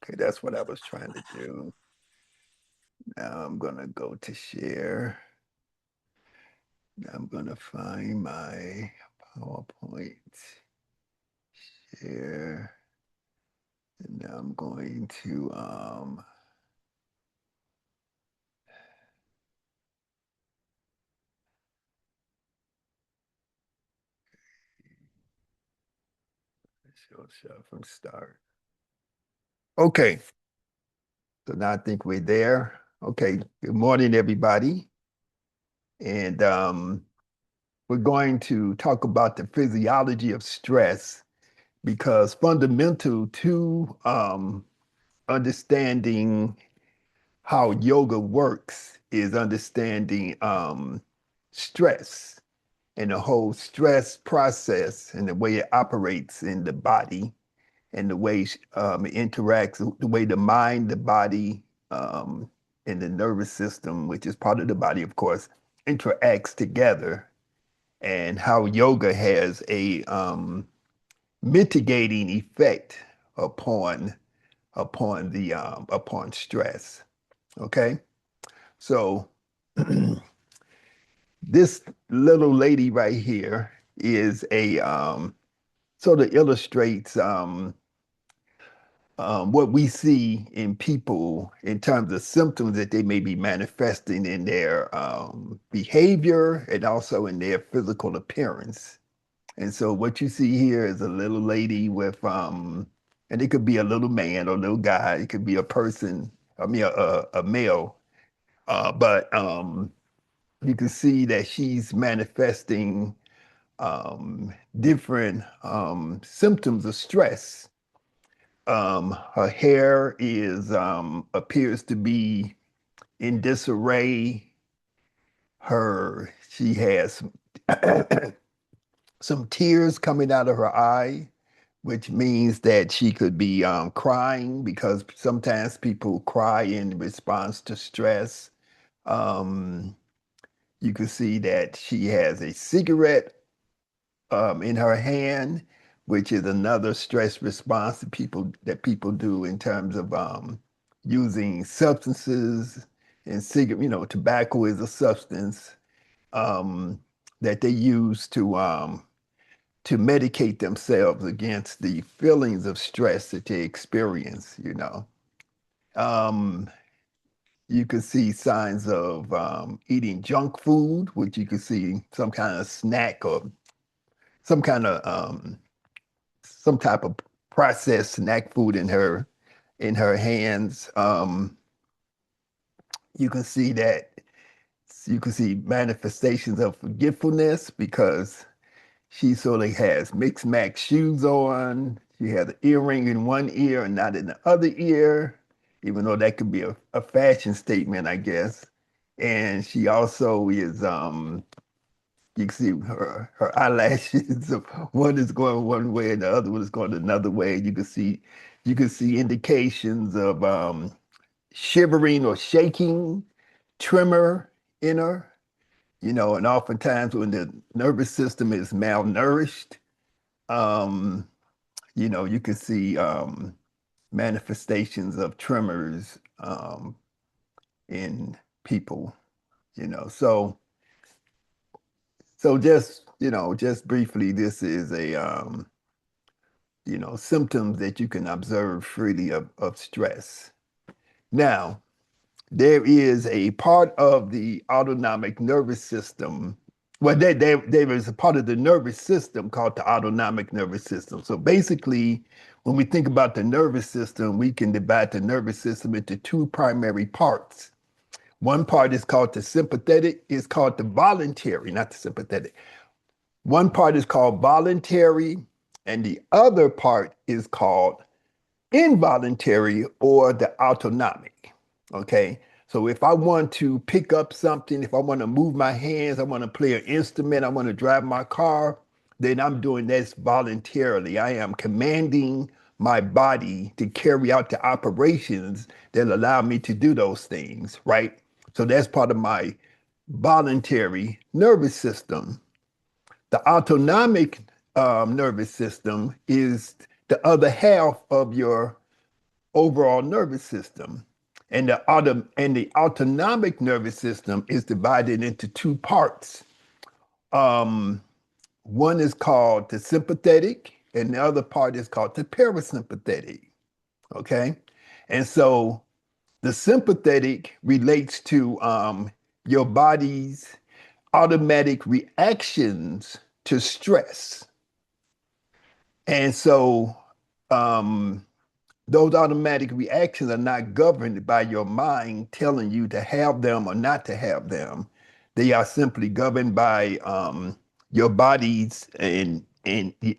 Okay, that's what I was trying to do. Now I'm gonna go to share. Now I'm gonna find my PowerPoint, share, and now I'm going to show from start. Okay, so now I think we're there. Okay, good morning, everybody. And we're going to talk about the physiology of stress because fundamental to understanding how yoga works is understanding stress and the whole stress process and the way it operates in the body and the way it interacts, the way the mind, the body, and the nervous system, which is part of the body, of course, interacts together, and how yoga has a mitigating effect upon upon stress. Okay, so this little lady right here is a sort of illustrates what we see in people in terms of symptoms that they may be manifesting in their behavior and also in their physical appearance. And so what you see here is a little lady with and it could be a little man or a little guy, it could be a person, I mean a male, but you can see that she's manifesting different symptoms of stress. Her hair is appears to be in disarray. She has some tears coming out of her eye, which means that she could be crying because sometimes people cry in response to stress. Um, you can see that she has a cigarette in her hand, which is another stress response that people do in terms of using substances and cigarette. Tobacco is a substance um, that they use to medicate themselves against the feelings of stress that they experience. Um, you could see signs of eating junk food, which you could see some kind of snack or some kind of some type of processed snack food in her hands. You can see that you can see manifestations of forgetfulness because she sort of has mixed match shoes on. She has an earring in one ear and not in the other ear, even though that could be a fashion statement, I guess. And she also is you can see her eyelashes. One is going one way and the other one is going another way. You can see indications of shivering or shaking, tremor in her. And oftentimes when the nervous system is malnourished, um, you can see manifestations of tremors in people. So just briefly, this is a symptoms that you can observe freely of stress. Now, there is a part of the autonomic nervous system. Well, there is a part of the nervous system called the autonomic nervous system. So basically, when we think about the nervous system, we can divide the nervous system into two primary parts. One part is called the sympathetic, is called the voluntary, not the sympathetic. One part is called voluntary, and the other part is called involuntary or the autonomic. Okay. So if I want to pick up something, if I want to move my hands, I want to play an instrument, I want to drive my car, then I'm doing this voluntarily. I am commanding my body to carry out the operations that allow me to do those things, right? So that's part of my voluntary nervous system. The autonomic nervous system is the other half of your overall nervous system. And the autonomic nervous system is divided into two parts. Um, One is called the sympathetic, and the other part is called the parasympathetic. Okay. And so the sympathetic relates to your body's automatic reactions to stress. And so um, those automatic reactions are not governed by your mind telling you to have them or not to have them. They are simply governed by your body's and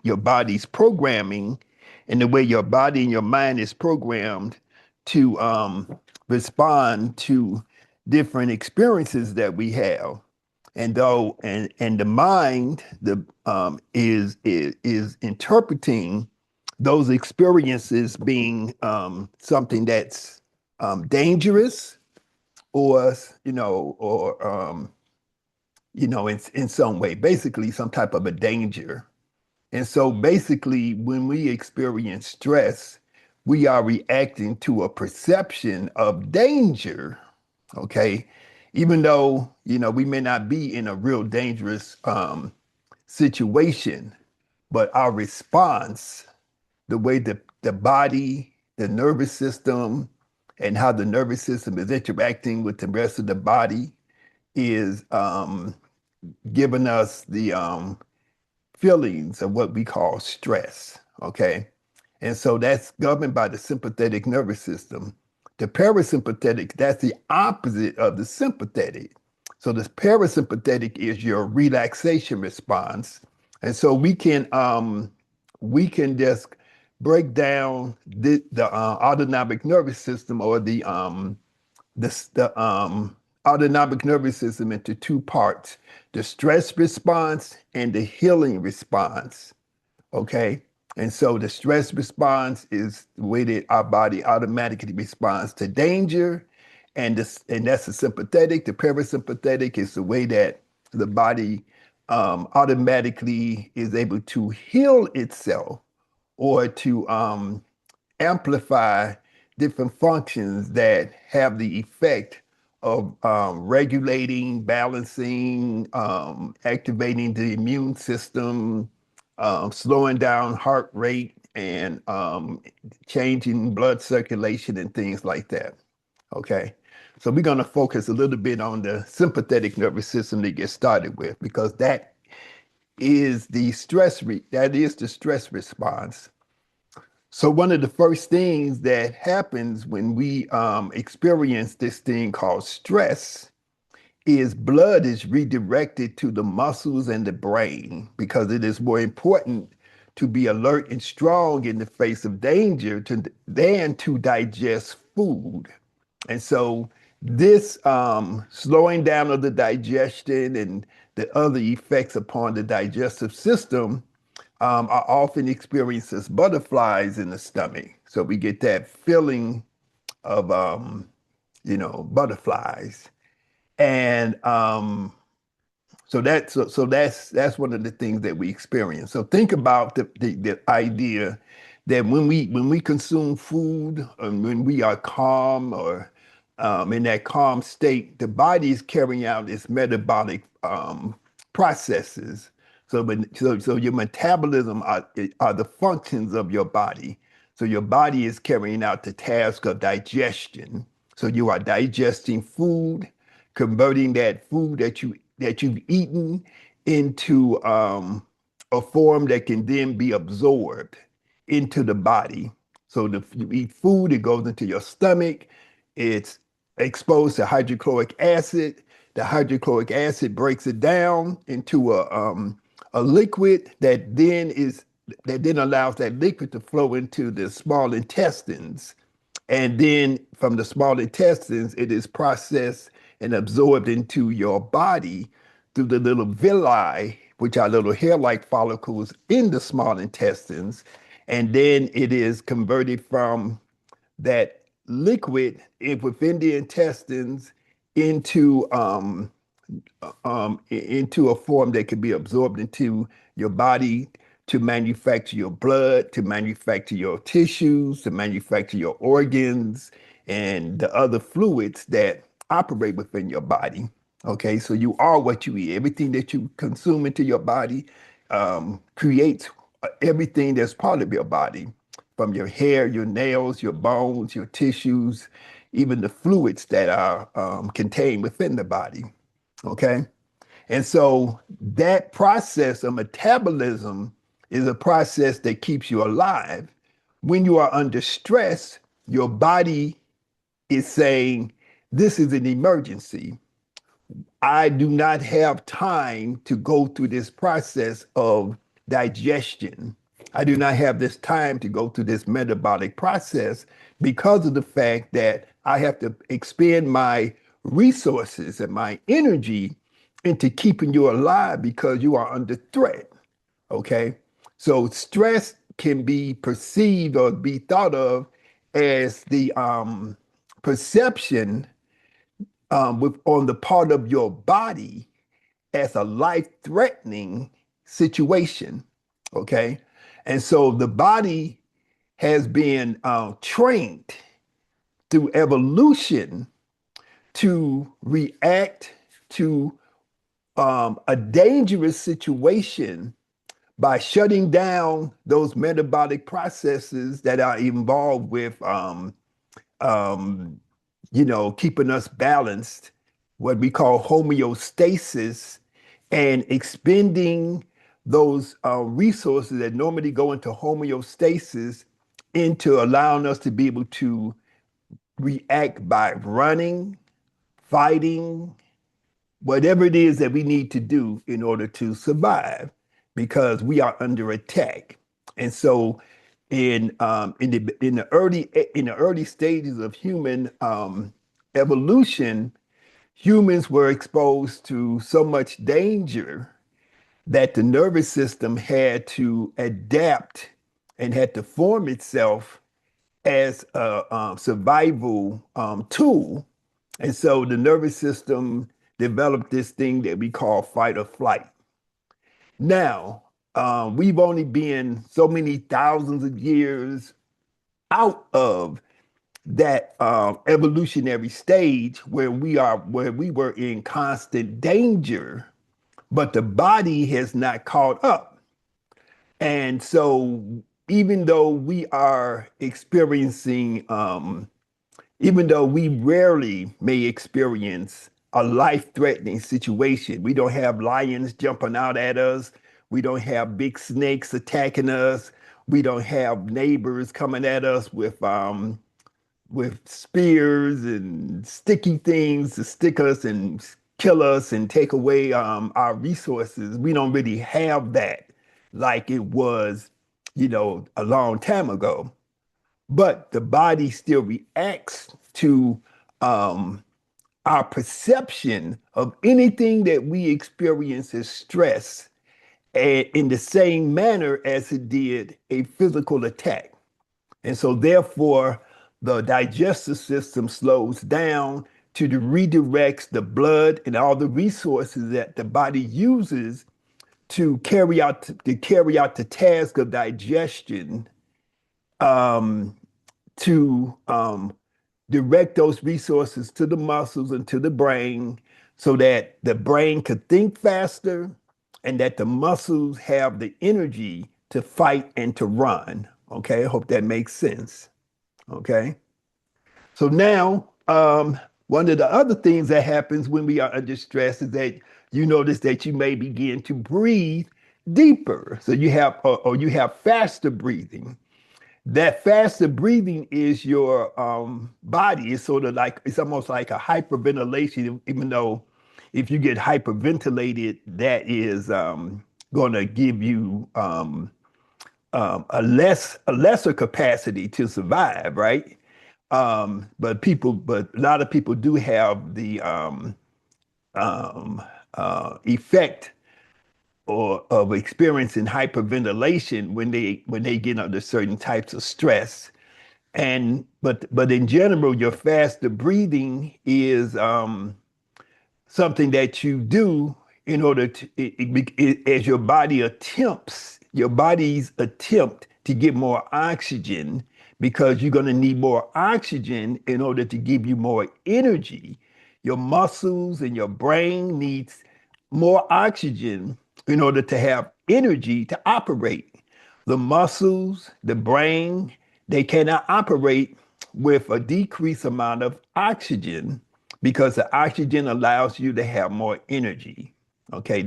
your body's programming and the way your body and your mind is programmed to respond to different experiences that we have. And the mind is interpreting those experiences being something that's dangerous or in some way, basically some type of a danger. And so basically, when we experience stress, we are reacting to a perception of danger, okay? Even though, we may not be in a real dangerous situation, but our response, the way the body, the nervous system, and how the nervous system is interacting with the rest of the body is giving us the feelings of what we call stress. Okay. And so that's governed by the sympathetic nervous system. The parasympathetic, that's the opposite of the sympathetic. So the parasympathetic is your relaxation response. And so we can just break down the autonomic nervous system or the autonomic nervous system into two parts, the stress response and the healing response. Okay. And so the stress response is the way that our body automatically responds to danger. And that's the sympathetic. The parasympathetic is the way that the body automatically is able to heal itself or to amplify different functions that have the effect of regulating, balancing, activating the immune system, slowing down heart rate, and changing blood circulation and things like that. Okay. So we're going to focus a little bit on the sympathetic nervous system to get started with, because that is the stress response. So one of the first things that happens when we experience this thing called stress is blood is redirected to the muscles and the brain, because it is more important to be alert and strong in the face of danger than to digest food. And so this slowing down of the digestion and the other effects upon the digestive system are often experienced as butterflies in the stomach. So we get that feeling of, butterflies. And so that's one of the things that we experience. So think about the idea that when we consume food and when we are calm or in that calm state, the body is carrying out its metabolic processes. So your metabolism are the functions of your body. So your body is carrying out the task of digestion. So you are digesting food, converting that food that you've eaten into a form that can then be absorbed into the body. So if you eat food, it goes into your stomach. It's exposed to hydrochloric acid. The hydrochloric acid breaks it down into a liquid that then allows that liquid to flow into the small intestines. And then from the small intestines, it is processed and absorbed into your body through the little villi, which are little hair-like follicles in the small intestines. And then it is converted from that liquid within the intestines into into a form that can be absorbed into your body to manufacture your blood, to manufacture your tissues, to manufacture your organs, and the other fluids that operate within your body. Okay, so you are what you eat. Everything that you consume into your body creates everything that's part of your body, from your hair, your nails, your bones, your tissues, even the fluids that are contained within the body. Okay. And so that process of metabolism is a process that keeps you alive. When you are under stress, your body is saying, this is an emergency. I do not have time to go through this process of digestion. I do not have this time to go through this metabolic process because of the fact that I have to expend my resources and my energy into keeping you alive because you are under threat. Okay. So stress can be perceived or be thought of as the perception on the part of your body as a life-threatening situation. Okay. And so the body has been trained through evolution to react to a dangerous situation by shutting down those metabolic processes that are involved with um, keeping us balanced, what we call homeostasis, and expending those resources that normally go into homeostasis into allowing us to be able to react by running, fighting, whatever it is that we need to do in order to survive, because we are under attack. And so in the early stages of human evolution, humans were exposed to so much danger that the nervous system had to adapt and had to form itself as a survival tool. And so the nervous system developed this thing that we call fight or flight. Now, we've only been so many thousands of years out of that evolutionary stage where we were in constant danger, but the body has not caught up. And so even though we are experiencing even though we rarely may experience a life-threatening situation, we don't have lions jumping out at us, we don't have big snakes attacking us, we don't have neighbors coming at us with spears and sticky things to stick us and kill us and take away our resources. We don't really have that like it was, a long time ago. But the body still reacts to our perception of anything that we experience as stress in the same manner as it did a physical attack. And so, therefore, the digestive system slows down to redirects the blood and all the resources that the body uses to carry out the task of digestion, um, to direct those resources to the muscles and to the brain so that the brain could think faster and that the muscles have the energy to fight and to run. Okay, I hope that makes sense. Okay. So now, one of the other things that happens when we are under stress is that you notice that you may begin to breathe deeper. So or you have faster breathing. That faster breathing is your body. It's sort of like, it's almost like a hyperventilation, even though if you get hyperventilated, that is going to give you a lesser capacity to survive, right? But a lot of people do have the um, effect or of experiencing hyperventilation when they get under certain types of stress. But in general, your faster breathing is something that you do in order to as your body attempts. your body's attempt to get more oxygen because you're going to need more oxygen in order to give you more energy. Your muscles and your brain needs more oxygen in order to have energy to operate. The muscles, the brain, they cannot operate with a decreased amount of oxygen because the oxygen allows you to have more energy. Okay,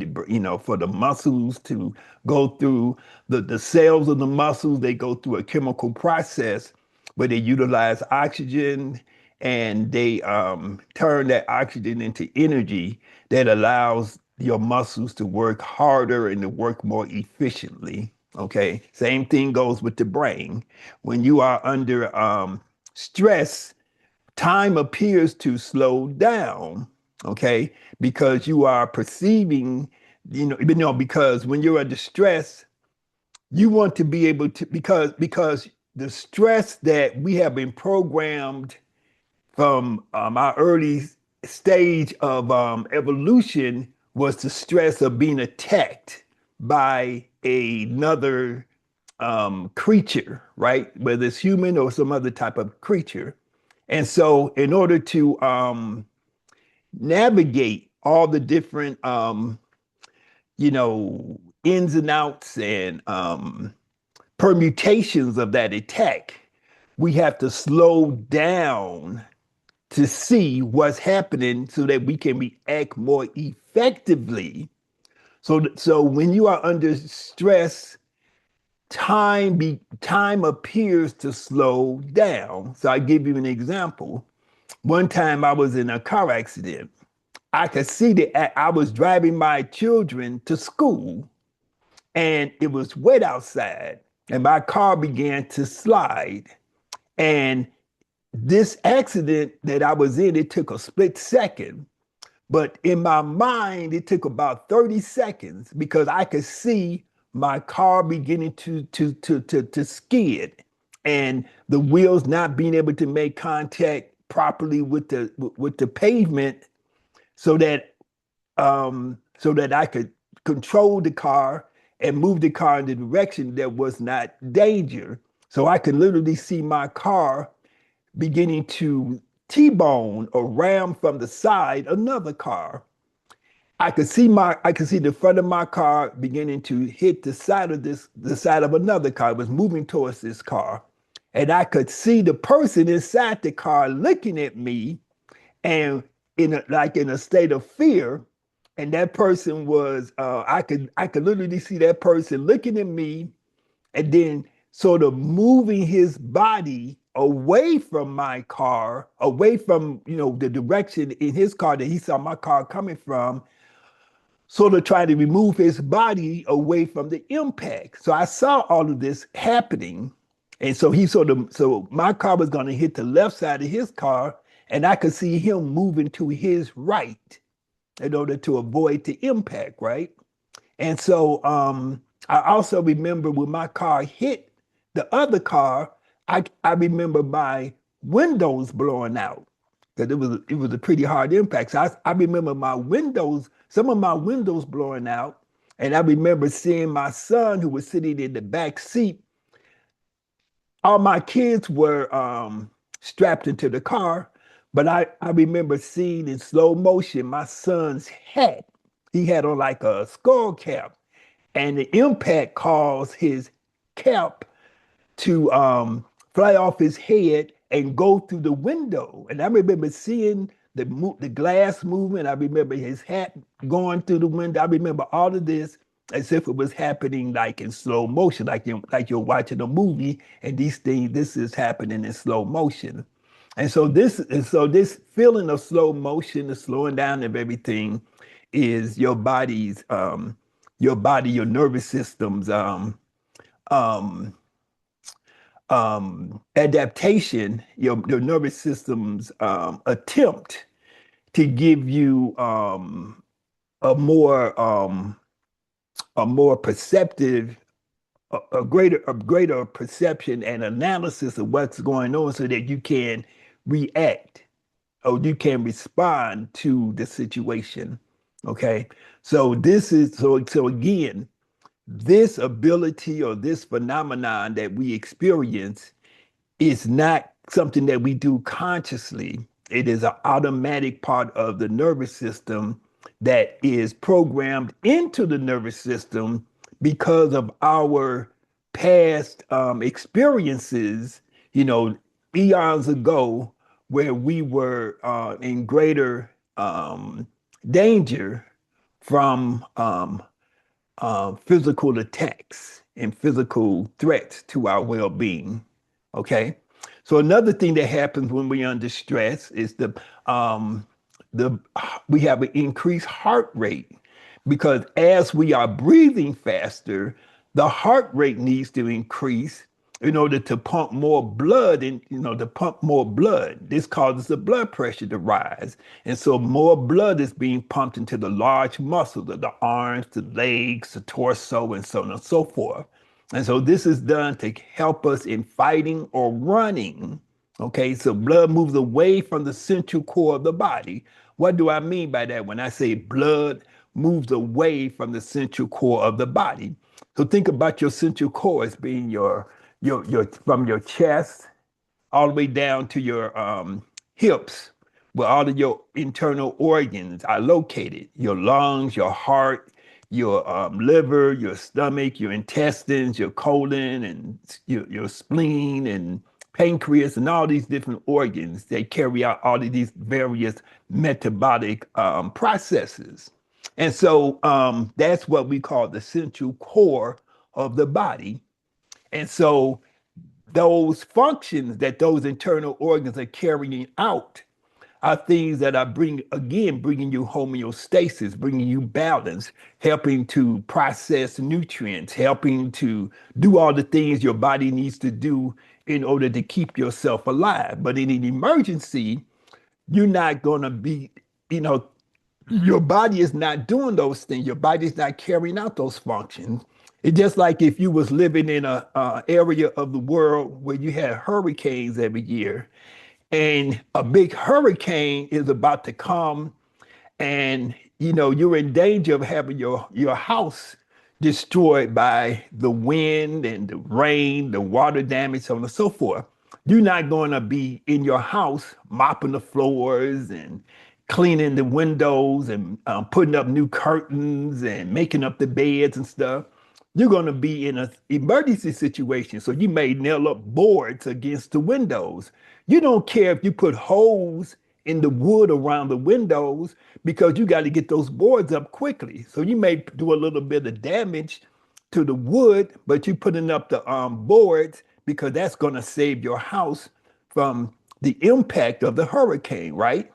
for the muscles to go through the cells of the muscles, they go through a chemical process where they utilize oxygen and they turn that oxygen into energy that allows your muscles to work harder and to work more efficiently. Okay, same thing goes with the brain. When you are under stress, time appears to slow down, okay, because you are perceiving, because when you're under stress, you want to be able to, because the stress that we have been programmed from our early stage of evolution was the stress of being attacked by another creature, right? Whether it's human or some other type of creature. And so, in order to navigate all the different, ins and outs and permutations of that attack, we have to slow down to see what's happening so that we can react more effectively. So when you are under stress, time appears to slow down. So I give you an example. One time I was in a car accident. I could see that I was driving my children to school and it was wet outside and my car began to slide. And this accident that I was in, it took a split second. But in my mind, it took about 30 seconds because I could see my car beginning to skid and the wheels not being able to make contact properly with the pavement so that I could control the car and move the car in the direction that was not danger. So I could literally see my car beginning to T-bone or ram from the side another car. I could see the front of my car beginning to hit the side of another car. It was moving towards this car. And I could see the person inside the car looking at me and in a state of fear. And that person was I could literally see that person looking at me and then sort of moving his body away from my car, away from the direction in his car that he saw my car coming from, sort of trying to remove his body away from the impact. So I saw all of this happening. And so so my car was going to hit the left side of his car, and I could see him moving to his right in order to avoid the impact, right? And so I also remember when my car hit the other car, I remember my windows blowing out because it was a pretty hard impact. So I remember some of my windows blowing out, and I remember seeing my son who was sitting in the back seat. All my kids were strapped into the car, but I remember seeing in slow motion my son's hat. He had on like a skull cap, and the impact caused his cap to fly off his head and go through the window. And I remember seeing the glass movement. I remember his hat going through the window. I remember all of this as if it was happening like in slow motion, like you're watching a movie and this is happening in slow motion. And so this feeling of slow motion, the slowing down of everything, is your nervous system's um, adaptation, your nervous system's attempt to give you a more perceptive, a greater perception and analysis of what's going on so that you can react or you can respond to the situation. Okay. So again, this ability or this phenomenon that we experience is not something that we do consciously. It is an automatic part of the nervous system that is programmed into the nervous system because of our past experiences, you know, eons ago, where we were in greater danger from physical attacks and physical threats to our well-being. Okay. So another thing that happens when we're under stress is the we have an increased heart rate because as we are breathing faster, the heart rate needs to increase in order to pump more blood and to pump more blood. This causes the blood pressure to rise. And so more blood is being pumped into the large muscles of the arms, the legs, the torso, and so on and so forth. And so this is done to help us in fighting or running. Okay, so blood moves away from the central core of the body. What do I mean by that when I say blood moves away from the central core of the body? So think about your central core as being your from your chest all the way down to your hips, where all of your internal organs are located: your lungs, your heart, your liver, your stomach, your intestines, your colon, and your spleen and pancreas, and all these different organs. They carry out all of these various metabolic processes. And so that's what we call the central core of the body. And so those functions that those internal organs are carrying out are things that are bringing you homeostasis, bringing you balance, helping to process nutrients, helping to do all the things your body needs to do in order to keep yourself alive. But in an emergency, you're not going to be, you know, your body is not doing those things. Your body is not carrying out those functions. It's just like if you was living in a area of the world where you had hurricanes every year, and a big hurricane is about to come, and you're in danger of having your house destroyed by the wind and the rain, the water damage, so on and so forth. You're not going to be in your house mopping the floors and cleaning the windows and putting up new curtains and making up the beds and stuff. You're going to be in an emergency situation. So you may nail up boards against the windows. You don't care if you put holes in the wood around the windows because you got to get those boards up quickly. So you may do a little bit of damage to the wood, but you're putting up the boards because that's going to save your house from the impact of the hurricane, right?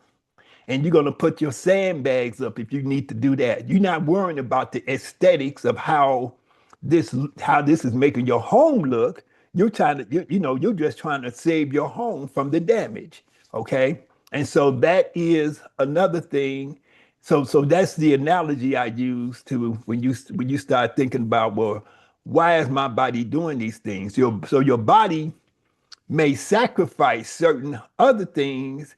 And you're going to put your sandbags up if you need to do that. You're not worrying about the aesthetics of how this is making your home look. You're trying to, you're just trying to save your home from the damage. Okay. And so that is another thing. So that's the analogy I use to when you start thinking about, well, why is my body doing these things? So your body may sacrifice certain other things,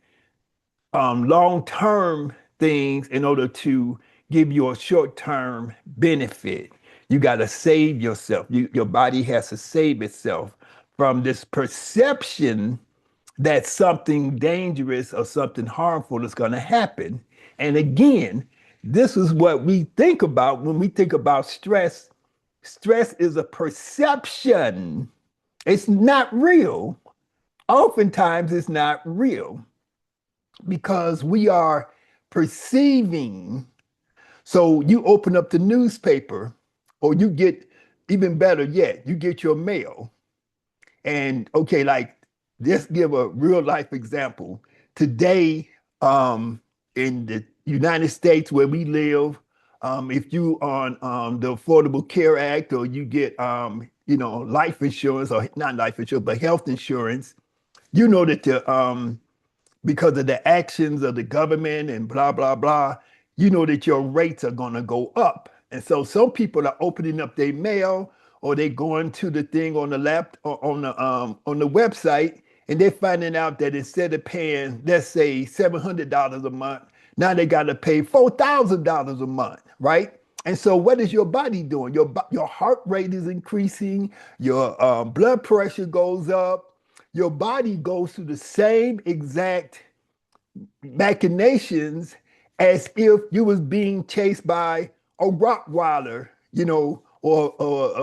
long-term things, in order to give you a short-term benefit. You got to save yourself. Your body has to save itself from this perception that something dangerous or something harmful is going to happen. And again, this is what we think about when we think about stress. Stress is a perception. It's not real. Oftentimes, it's not real because we are perceiving. So you open up the newspaper, or you get, even better yet, you get your mail. And okay, like, let's give a real life example. Today, in the United States where we live, if you on the Affordable Care Act, or you get life insurance, or not life insurance, but health insurance, you know that because of the actions of the government and blah, blah, blah, you know that your rates are going to go up. And so some people are opening up their mail, or they going to the thing on the lap or on the website, and they're finding out that instead of paying, let's say, $700 a month, now they got to pay $4,000 a month, right? And so what is your body doing? Your heart rate is increasing, your blood pressure goes up, your body goes through the same exact machinations as if you was being chased by a Rottweiler, or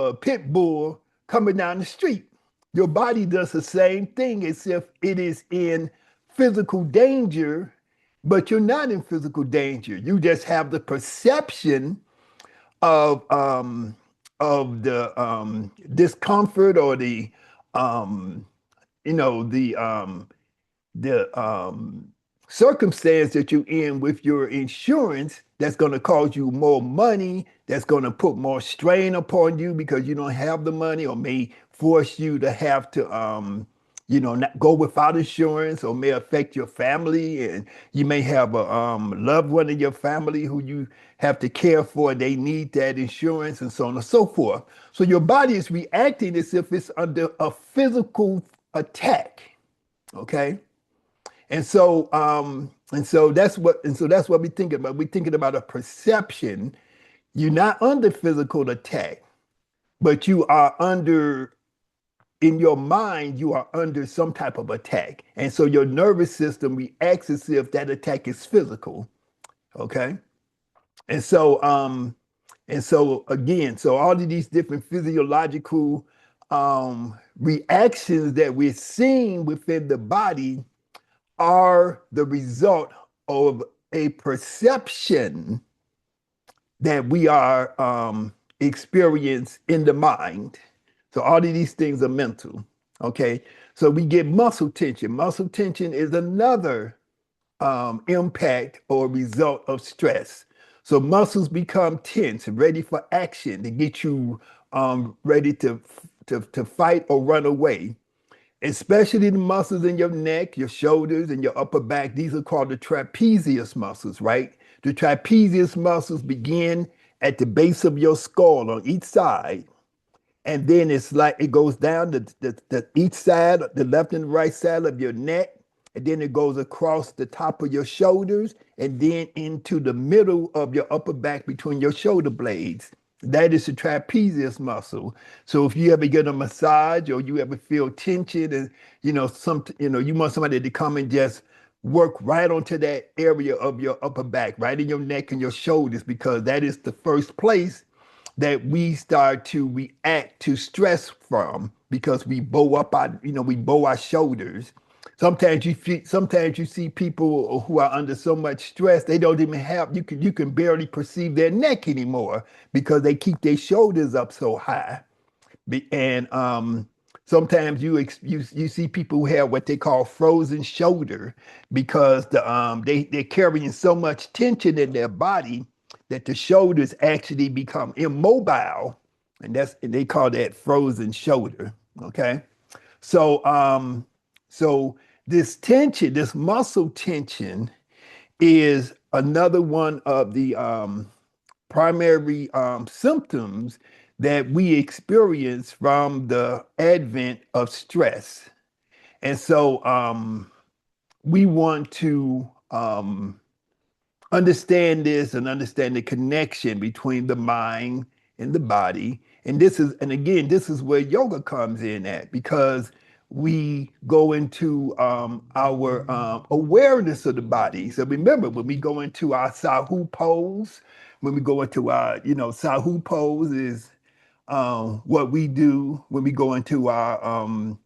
a pit bull coming down the street. Your body does the same thing as if it is in physical danger, but you're not in physical danger. You just have the perception of the discomfort or um, the circumstance that you're in with your insurance that's going to cause you more money, that's going to put more strain upon you because you don't have the money, or may force you to have to not go without insurance, or may affect your family, and you may have a loved one in your family who you have to care for. They need that insurance, and so on and so forth. So your body is reacting as if it's under a physical attack. Okay. And so that's what we're thinking about. We're thinking about a perception. You're not under physical attack, but you are under, in your mind, you are under some type of attack. And so your nervous system reacts as if that attack is physical. Okay. And so again, so all of these different physiological reactions that we're seeing within the body are the result of a perception that we are experience in the mind. So all of these things are mental. Okay. So we get muscle tension. Muscle tension is another impact or result of stress. So muscles become tense and ready for action to get you ready to fight or run away, especially the muscles in your neck, your shoulders, and your upper back. These are called the trapezius muscles, right? The trapezius muscles begin at the base of your skull on each side, and then it's like it goes down the each side, the left and right side of your neck, and then it goes across the top of your shoulders, and then into the middle of your upper back between your shoulder blades. That is the trapezius muscle. So if you ever get a massage, or you ever feel tension, and you want somebody to come and just work right onto that area of your upper back, right in your neck and your shoulders, because that is the first place that we start to react to stress from, because we bow our shoulders. Sometimes you see people who are under so much stress, they don't even have, you can barely perceive their neck anymore because they keep their shoulders up so high. And sometimes you see people who have what they call frozen shoulder, because they're carrying so much tension in their body that the shoulders actually become immobile, and they call that frozen shoulder. Okay. So this tension, this muscle tension, is another one of the primary symptoms that we experience from the advent of stress. And so we want to understand this and understand the connection between the mind and the body. And again, this is where yoga comes in at, because we go into our awareness of the body. So remember, when we go into our Sahu pose, when we go into our, Sahu pose is what we do when we go into our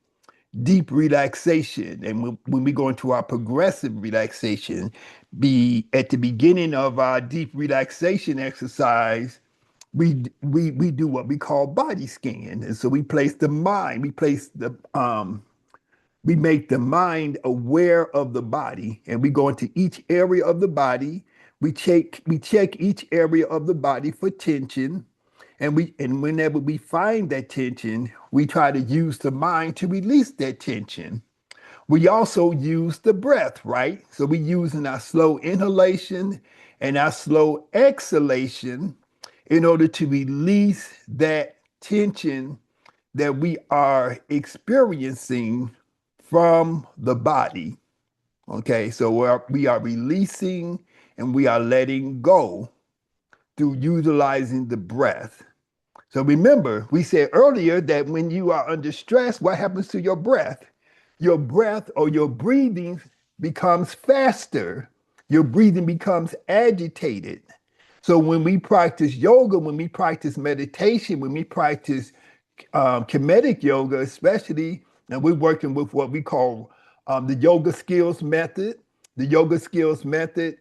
deep relaxation. And when we go into our progressive relaxation, be at the beginning of our deep relaxation exercise, we do what we call body scan. And so we place the mind, we make the mind aware of the body, and we go into each area of the body. We check each area of the body for tension, and whenever we find that tension, we try to use the mind to release that tension. We also use the breath, right? So we're using our slow inhalation and our slow exhalation in order to release that tension that we are experiencing from the body. Okay, so we are releasing and we are letting go through utilizing the breath. So remember, we said earlier that when you are under stress, what happens to your breath? Your breath or your breathing becomes faster. Your breathing becomes agitated. So when we practice yoga, when we practice meditation, when we practice Kemetic yoga, especially, and we're working with what we call the YogaSkills method. The YogaSkills method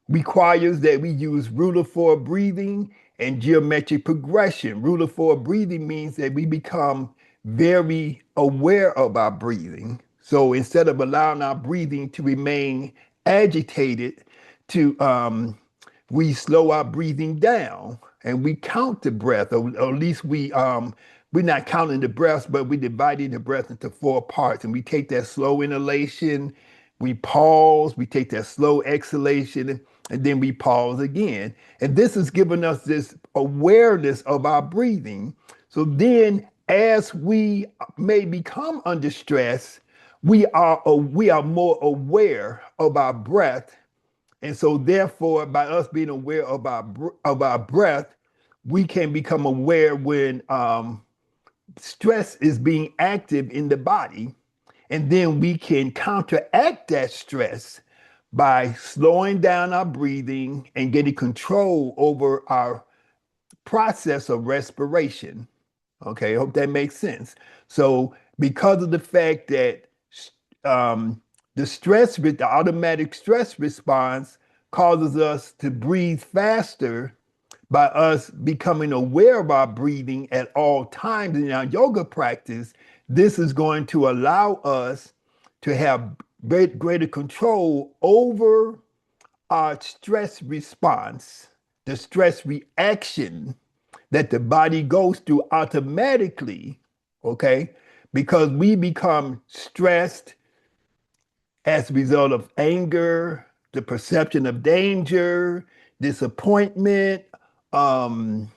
requires that we use rule of four breathing and geometric progression. Rule of four breathing means that we become very aware of our breathing. So instead of allowing our breathing to remain agitated, to we slow our breathing down and we count the breath, or at least we're not counting the breaths, but we're dividing the breath into four parts. And we take that slow inhalation, we pause, we take that slow exhalation, and then we pause again. And this is giving us this awareness of our breathing. So then, as we may become under stress, we are more aware of our breath, and so therefore, by us being aware of our breath, we can become aware when stress is being active in the body, and then we can counteract that stress by slowing down our breathing and getting control over our process of respiration. Okay, I hope that makes sense. So, because of the fact that the automatic stress response causes us to breathe faster by us becoming aware of our breathing at all times in our yoga practice, this is going to allow us to have greater control over our stress response, the stress reaction that the body goes through automatically, okay? Because we become stressed as a result of anger, the perception of danger, disappointment, um,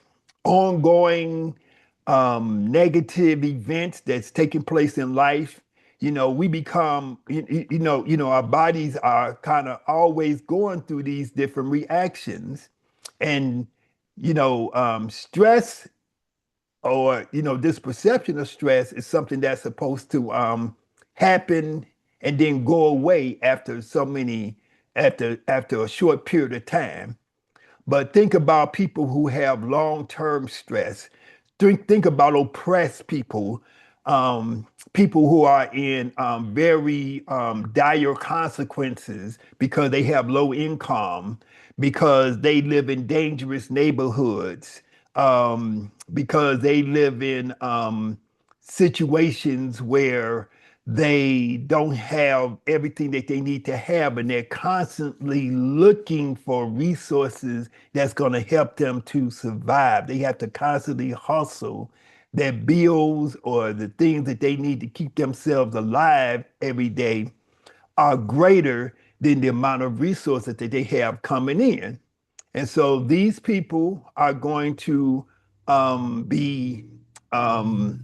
ongoing negative events that's taking place in life. We become, our bodies are kind of always going through these different reactions. And, stress or this perception of stress is something that's supposed to happen and then go away after a short period of time. But think about people who have long-term stress. Think about oppressed people, people who are in very dire consequences because they have low income, because they live in dangerous neighborhoods, because they live in situations where they don't have everything that they need to have, and they're constantly looking for resources that's going to help them to survive. They have to constantly hustle. Their bills or the things that they need to keep themselves alive every day are greater than the amount of resources that they have coming in. And so these people are going to be um,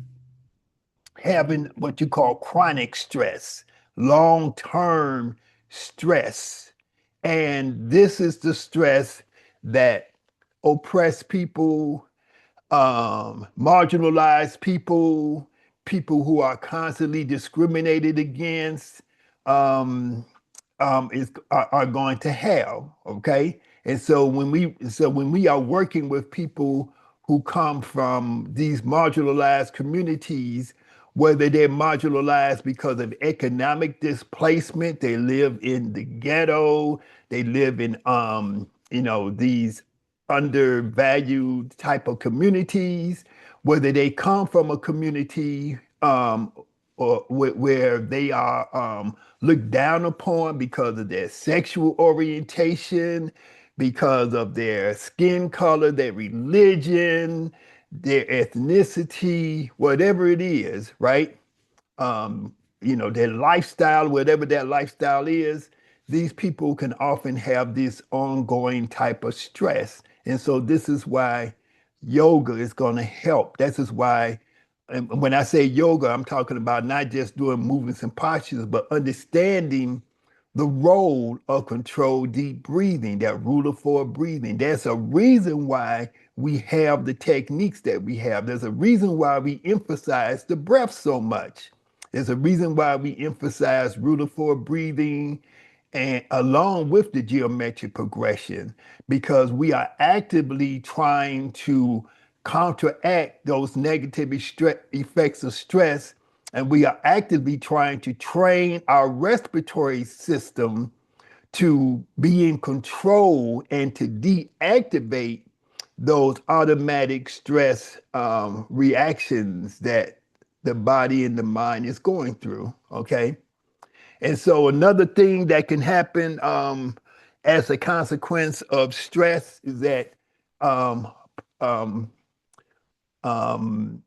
having what you call chronic stress, long-term stress. And this is the stress that oppressed people, marginalized people, people who are constantly discriminated against, um, are going to have. Okay, and so when we are working with people who come from these marginalized communities, whether they're marginalized because of economic displacement, they live in the ghetto, they live in these undervalued type of communities, whether they come from a community or where they are looked down upon because of their sexual orientation, because of their skin color, their religion, their ethnicity, whatever it is, right? Their lifestyle, whatever that lifestyle is, these people can often have this ongoing type of stress. And so this is why yoga is going to help. This is why, and when I say yoga, I'm talking about not just doing movements and postures, but understanding the role of controlled deep breathing, that rule of four breathing. There's a reason why we have the techniques that we have. There's a reason why we emphasize the breath so much. There's a reason why we emphasize rule of four breathing and along with the geometric progression, because we are actively trying to counteract those negative effects of stress, and we are actively trying to train our respiratory system to be in control and to deactivate those automatic stress reactions that the body and the mind is going through. Okay. And so another thing that can happen as a consequence of stress is that um, um, um,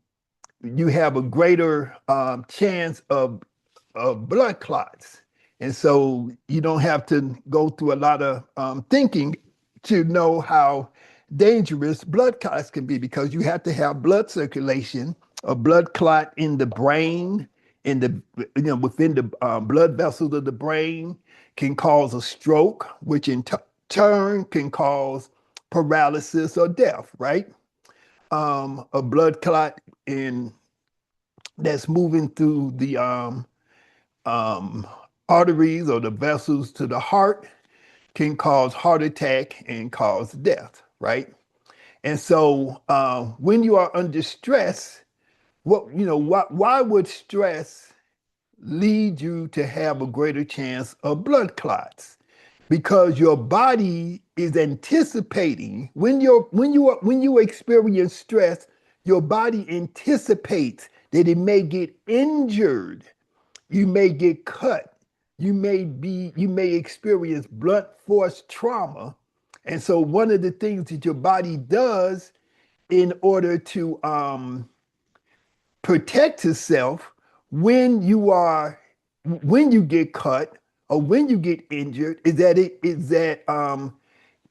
you have a greater chance of blood clots. And so you don't have to go through a lot of thinking to know how dangerous blood clots can be, because you have to have blood circulation. A blood clot in the brain, in the within the blood vessels of the brain, can cause a stroke, which in turn can cause paralysis or death. Right? A blood clot in that's moving through the um, arteries or the vessels to the heart can cause heart attack and cause death, right? And so when you are under stress, why would stress lead you to have a greater chance of blood clots? Because your body is anticipating when you experience stress, your body anticipates that it may get injured, you may get cut, you may experience blunt force trauma. And so one of the things that your body does in order to protect itself when you get cut or when you get injured is that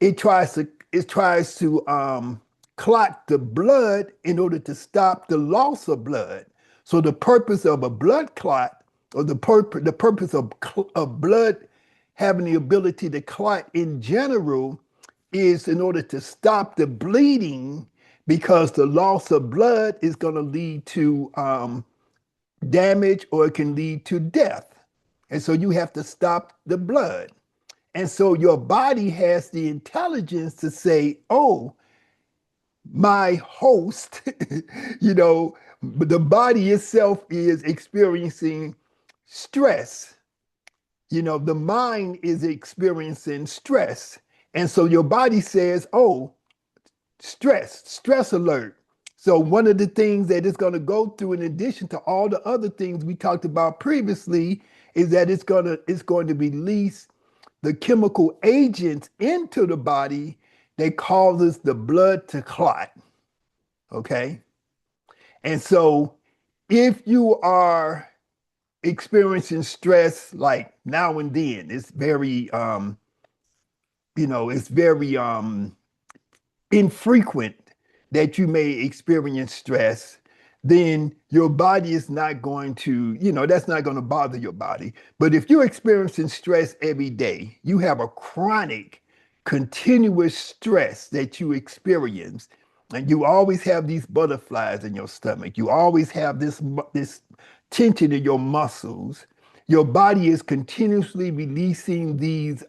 it tries to clot the blood in order to stop the loss of blood. So the purpose of a blood clot, or the purpose of blood having the ability to clot in general, is in order to stop the bleeding, because the loss of blood is going to lead to damage, or it can lead to death. And so you have to stop the blood. And so your body has the intelligence to say, oh, my host, the body itself is experiencing stress. The mind is experiencing stress. And so your body says, oh, stress alert. So one of the things that it's going to go through, in addition to all the other things we talked about previously, is that it's going to release the chemical agents into the body that causes the blood to clot. Okay? And so if you are experiencing stress like now and then, it's very infrequent that you may experience stress, then your body is not going to, that's not going to bother your body. But if you're experiencing stress every day, you have a chronic, continuous stress that you experience, and you always have these butterflies in your stomach, you always have this tension in your muscles, your body is continuously releasing these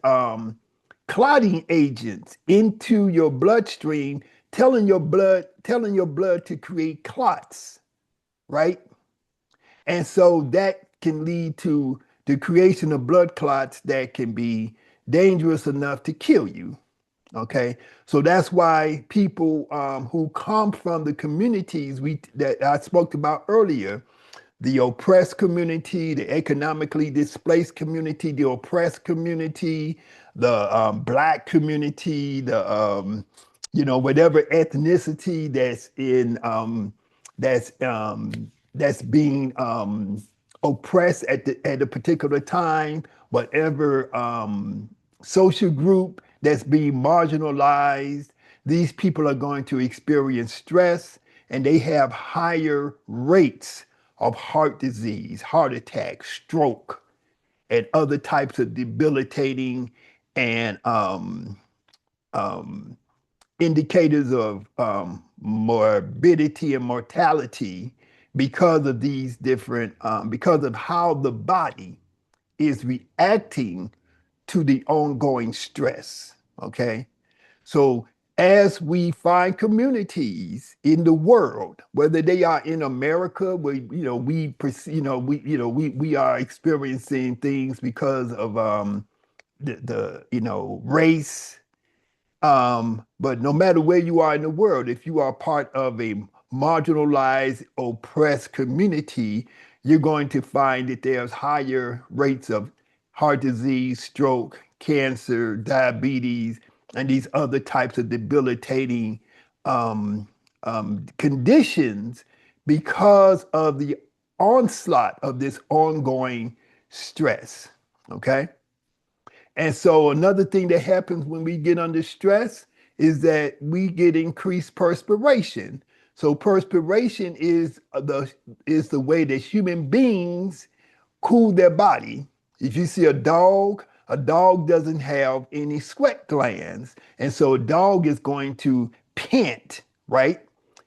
clotting agents into your bloodstream, telling your blood to create clots, right? And so that can lead to the creation of blood clots that can be dangerous enough to kill you. Okay, so that's why people who come from the communities that I spoke about earlier, the oppressed community, the economically displaced community, the oppressed community, the Black community, the whatever ethnicity that's being oppressed at a particular time, whatever social group that's being marginalized, these people are going to experience stress, and they have higher rates of heart disease, heart attack, stroke, and other types of debilitating and indicators of morbidity and mortality because of these different, because of how the body is reacting to the ongoing stress. Okay. So as we find communities in the world, whether they are in America, where we are experiencing things because of the race, but no matter where you are in the world, if you are part of a marginalized, oppressed community, you're going to find that there's higher rates of heart disease, stroke, cancer, diabetes, and these other types of debilitating conditions because of the onslaught of this ongoing stress. Okay. And so another thing that happens when we get under stress is that we get increased perspiration. So perspiration is the way that human beings cool their body. If you see a dog doesn't have any sweat glands. And so a dog is going to pant, right?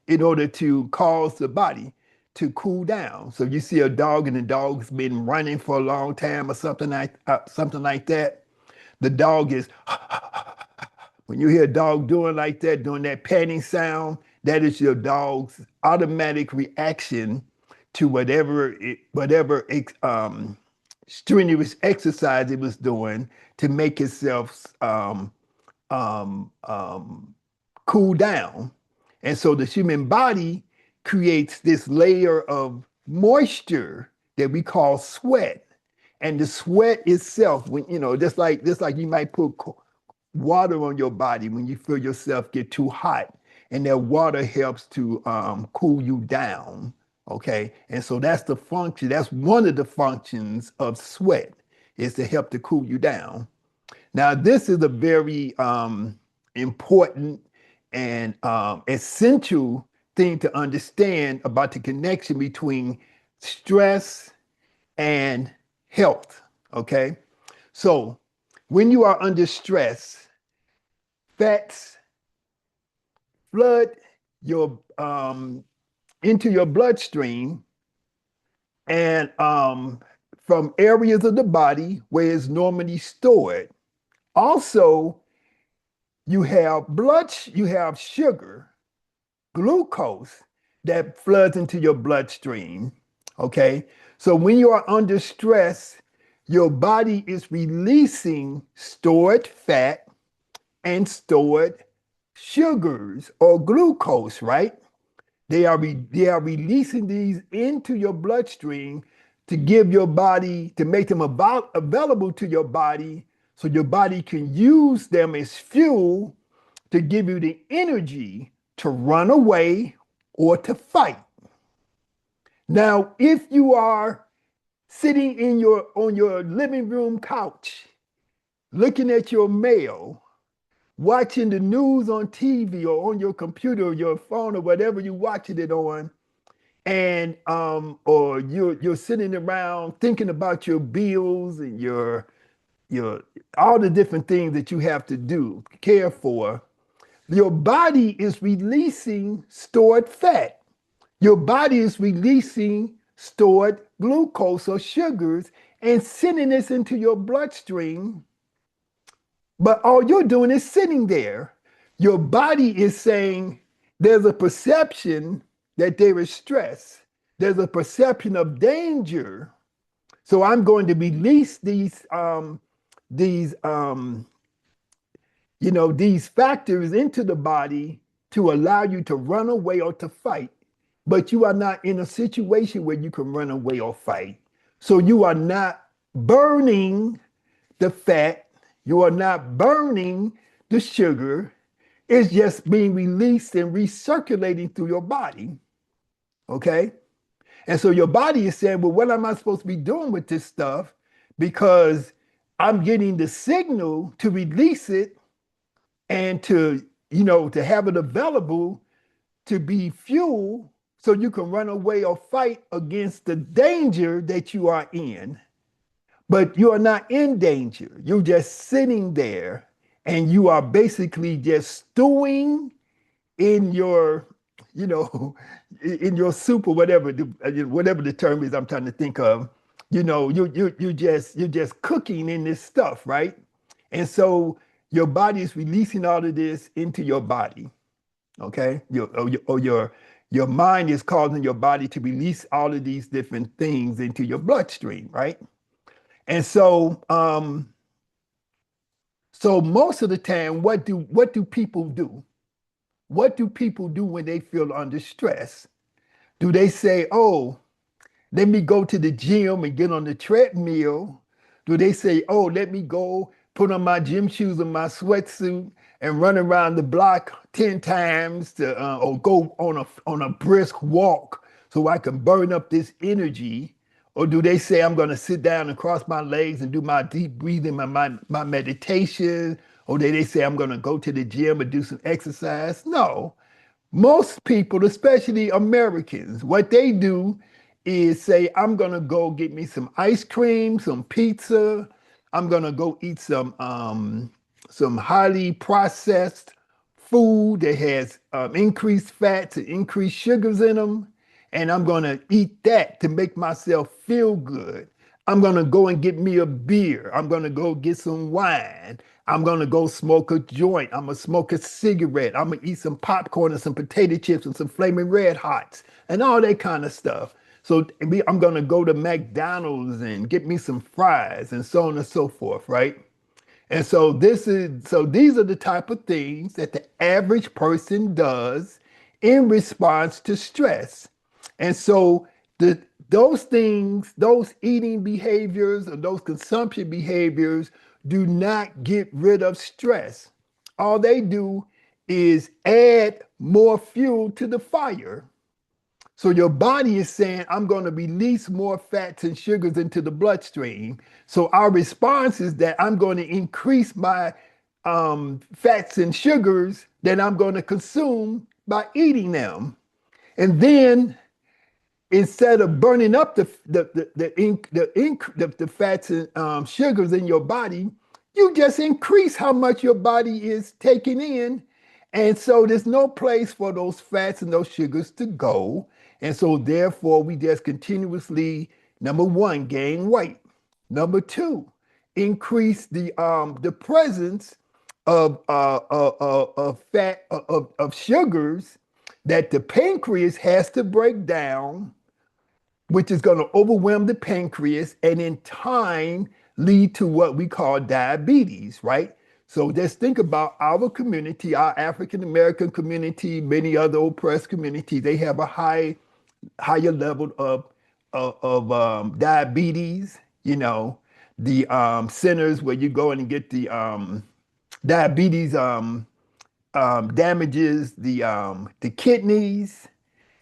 In order to cause the body to cool down. So you see a dog and the dog's been running for a long time or something like that. The dog is, when you hear a dog doing that panting sound, that is your dog's automatic reaction to whatever strenuous exercise it was doing to make itself um, um, cool down. And so the human body creates this layer of moisture that we call sweat. And the sweat itself, when just like you might put water on your body when you feel yourself get too hot, and that water helps to cool you down. Okay, and so that's the function. That's one of the functions of sweat, is to help to cool you down. Now, this is a very important and essential thing to understand about the connection between stress and health. Okay. So when you are under stress, fats flood your into your bloodstream and from areas of the body where it's normally stored. Also, you have sugar, glucose that floods into your bloodstream. Okay. So when you are under stress, your body is releasing stored fat and stored sugars or glucose, right? They are releasing these into your bloodstream to give your body, to make them available to your body so your body can use them as fuel to give you the energy to run away or to fight. Now, if you are sitting on your living room couch, looking at your mail, watching the news on TV or on your computer or your phone or whatever you're watching it on, and or you're sitting around thinking about your bills and your all the different things that you have to do, care for, your body is releasing stored fat. Your body is releasing stored glucose or sugars and sending this into your bloodstream. But all you're doing is sitting there. Your body is saying there's a perception that there is stress. There's a perception of danger. So I'm going to release these these factors into the body to allow you to run away or to fight. But you are not in a situation where you can run away or fight. So you are not burning the fat. You are not burning the sugar. It's just being released and recirculating through your body. Okay? And so your body is saying, well, what am I supposed to be doing with this stuff? Because I'm getting the signal to release it and to have it available to be fuel so you can run away or fight against the danger that you are in. but you are not in danger. You're just sitting there and you are basically just stewing in your, you know, in your soup or whatever, whatever the term is I'm trying to think of. You know, you're just cooking in this stuff, right? And so your body is releasing all of this into your body. Okay, your mind is causing your body to release all of these different things into your bloodstream, right? And so most of the time, what do people do? What do people do when they feel under stress? Do they say, "Oh, let me go to the gym and get on the treadmill"? Do they say, "Oh, let me go put on my gym shoes and my sweatsuit and run around the block 10 times or go on a brisk walk so I can burn up this energy"? Or do they say, "I'm going to sit down and cross my legs and do my deep breathing, my meditation"? Or do they say, "I'm going to go to the gym and do some exercise"? No. Most people, especially Americans, what they do is say, "I'm gonna go get me some ice cream, some pizza. I'm gonna go eat some highly processed food that has increased fats and increased sugars in them, and I'm gonna eat that to make myself feel good. I'm gonna go and get me a beer. I'm gonna go get some wine. I'm gonna go smoke a joint. I'm gonna smoke a cigarette. I'm gonna eat some popcorn and some potato chips and some flaming red hots and all that kind of stuff. So I'm gonna go to McDonald's and get me some fries and so on and so forth, right? And so these are the type of things that the average person does in response to stress. And so the those things, those eating behaviors or those consumption behaviors do not get rid of stress. All they do is add more fuel to the fire. So your body is saying, "I'm going to release more fats and sugars into the bloodstream." So our response is that I'm going to increase my fats and sugars that I'm going to consume by eating them. And then instead of burning up the fats and sugars in your body, you just increase how much your body is taking in. And so there's no place for those fats and those sugars to go. And so therefore we just continuously, number one, gain weight. Number two, increase the presence of fat of sugars that the pancreas has to break down, which is going to overwhelm the pancreas and in time lead to what we call diabetes, right? So just think about our community, our African American community, many other oppressed communities. They have a higher level of diabetes. You know, the centers where you go in and get the diabetes damages the kidneys.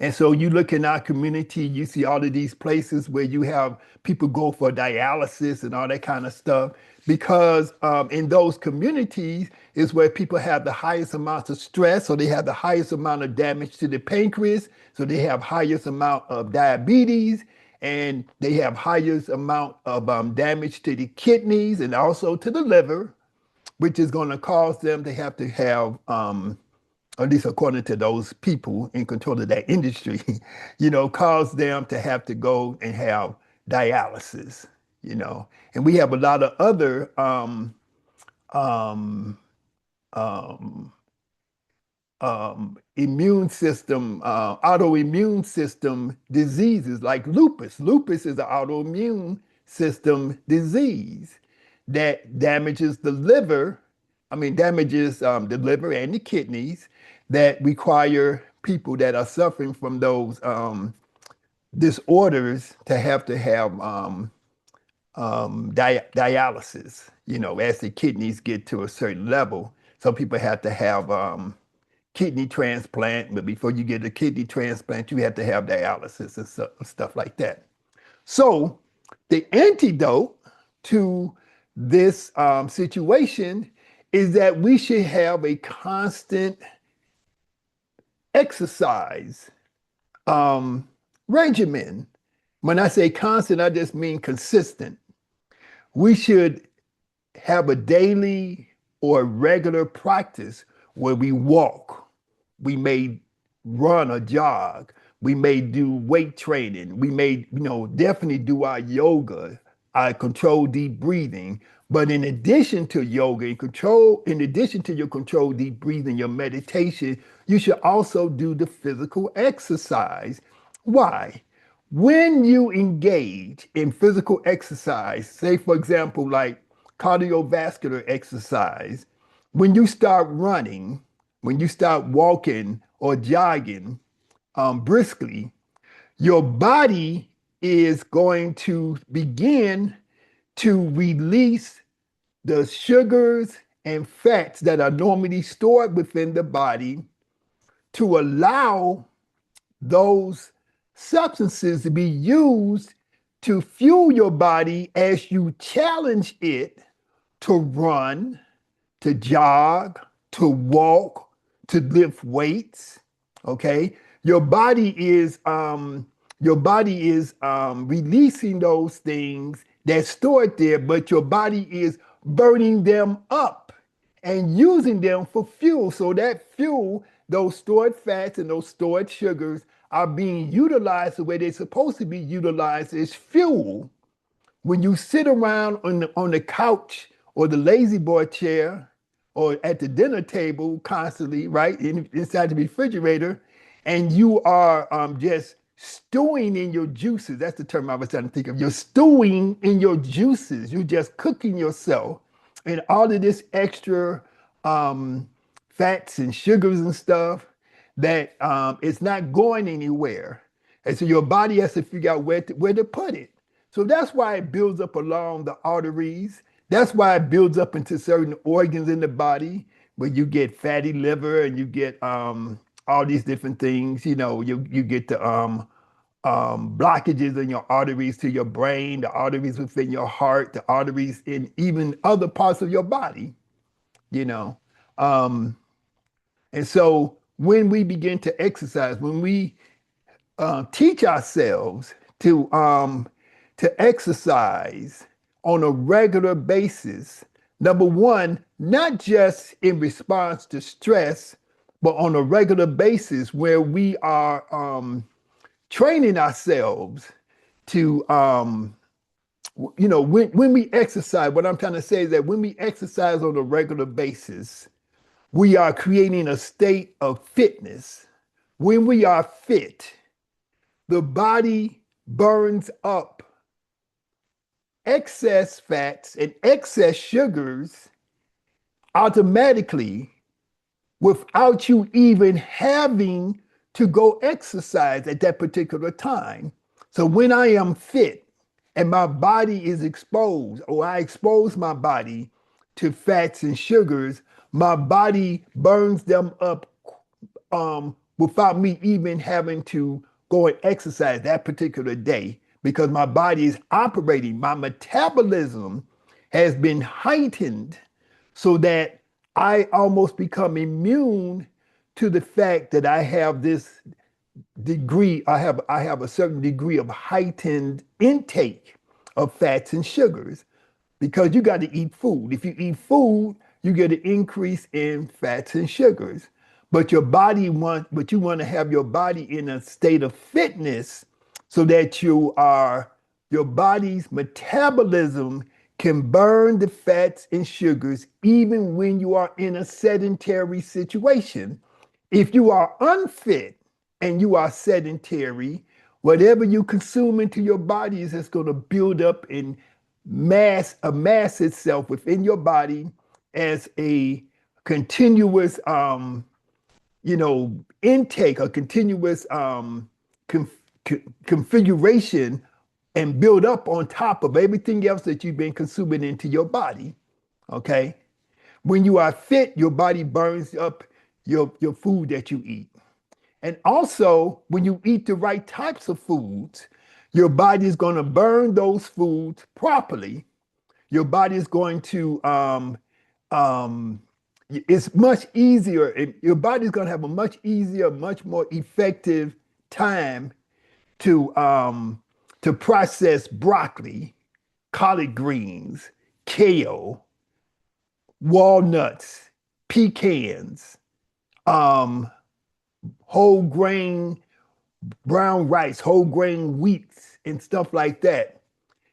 And so you look in our community, you see all of these places where you have people go for dialysis and all that kind of stuff, because in those communities is where people have the highest amounts of stress, so they have the highest amount of damage to the pancreas, so they have highest amount of diabetes, and they have highest amount of damage to the kidneys and also to the liver, which is going to cause them to have to have at least according to those people in control of that industry, cause them to have to go and have dialysis. And we have a lot of other um, um, autoimmune system diseases like lupus. Lupus is an autoimmune system disease that damages the liver. I mean, damages the liver and the kidneys that require people that are suffering from those disorders to have dialysis, as the kidneys get to a certain level. Some people have to have kidney transplant, but before you get a kidney transplant, you have to have dialysis and stuff like that. So the antidote to this situation is that we should have a constant exercise regimen. When I say constant, I just mean consistent. we should have a daily or regular practice where we walk, we may run or jog, we may do weight training, we may, definitely do our yoga, our controlled deep breathing. But in addition to yoga and in addition to your controlled deep breathing, your meditation, you should also do the physical exercise. Why? When you engage in physical exercise, say for example, like cardiovascular exercise, when you start running, when you start walking or jogging briskly, your body is going to begin to release the sugars and fats that are normally stored within the body to allow those substances to be used to fuel your body as you challenge it to run, to jog, to walk, to lift weights. Okay, your body is releasing those things that's stored there, but your body is burning them up and using them for fuel. So that fuel, those stored fats and those stored sugars, are being utilized the way they're supposed to be utilized as fuel. When you sit around on the couch or the lazy boy chair or at the dinner table constantly, right, inside the refrigerator, and you are just stewing in your juices. That's the term I was trying to think of. You're stewing in your juices. You're just cooking yourself. And all of this extra fats and sugars and stuff that it's not going anywhere. And so your body has to figure out where to put it. So that's why it builds up along the arteries. That's why it builds up into certain organs in the body where you get fatty liver and you get all these different things. You get the blockages in your arteries to your brain, the arteries within your heart, the arteries in even other parts of your body, you know. Um, and so when we begin to exercise, when we teach ourselves to exercise on a regular basis, number one, not just in response to stress, but on a regular basis where we are training ourselves to when we exercise, what I'm trying to say is that when we exercise on a regular basis, we are creating a state of fitness. When we are fit, the body burns up excess fats and excess sugars automatically without you even having to go exercise at that particular time. So when I am fit and my body is exposed, or I expose my body to fats and sugars, my body burns them up without me even having to go and exercise that particular day because my body is operating. My metabolism has been heightened so that I almost become immune to the fact that I have this degree, I have a certain degree of heightened intake of fats and sugars because you got to eat food. If you eat food, you get an increase in fats and sugars. But you want to have your body in a state of fitness so that your body's metabolism can burn the fats and sugars even when you are in a sedentary situation. If you are unfit and you are sedentary, whatever you consume into your body is just going to build up and amass itself within your body as a continuous intake, a continuous configuration and build up on top of everything else that you've been consuming into your body. Okay. When you are fit, your body burns up your food that you eat. And also, when you eat the right types of foods, your body is going to burn those foods properly. Your body is going to it's much easier, and your body's going to have a much easier, much more effective time to process broccoli collard greens, kale, walnuts, pecans, um, whole grain brown rice, whole grain wheats, and stuff like that.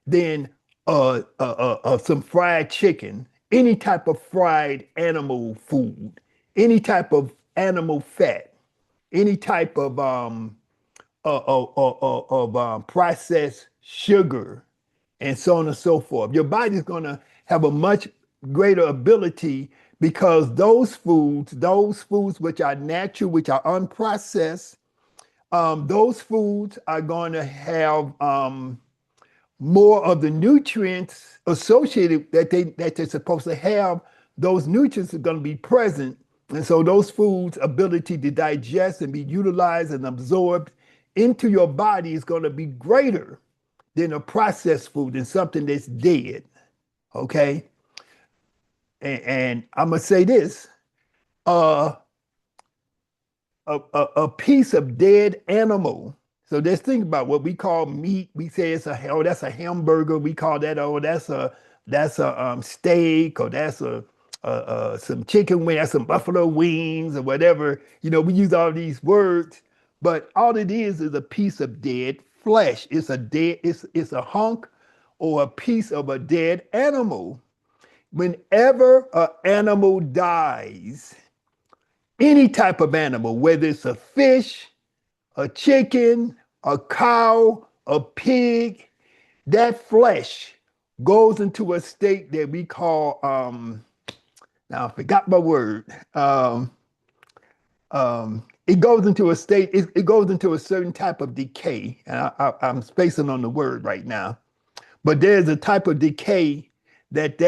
Then some fried chicken, any type of fried animal food, any type of animal fat, any type of processed sugar, and so on and so forth. Your body's going to have a much greater ability because those foods which are natural, which are unprocessed, those foods are going to have more of the nutrients associated that they're supposed to have. Those nutrients are going to be present, and so those foods' ability to digest and be utilized and absorbed into your body is going to be greater than a processed food, than something that's dead. Okay, and I'm gonna say this: uh, a piece of dead animal. So let's think about what we call meat. We say that's a hamburger. We call that that's a steak, or that's a some chicken wing, that's some buffalo wings or whatever. We use all these words, but all it is a piece of dead flesh. It's a hunk or a piece of a dead animal. Whenever an animal dies, any type of animal, whether it's a fish, a chicken, a cow, a pig, that flesh goes into a state that we call, now I forgot my word. It goes into a state, it goes into a certain type of decay. And I'm spacing on the word right now. But there's a type of decay that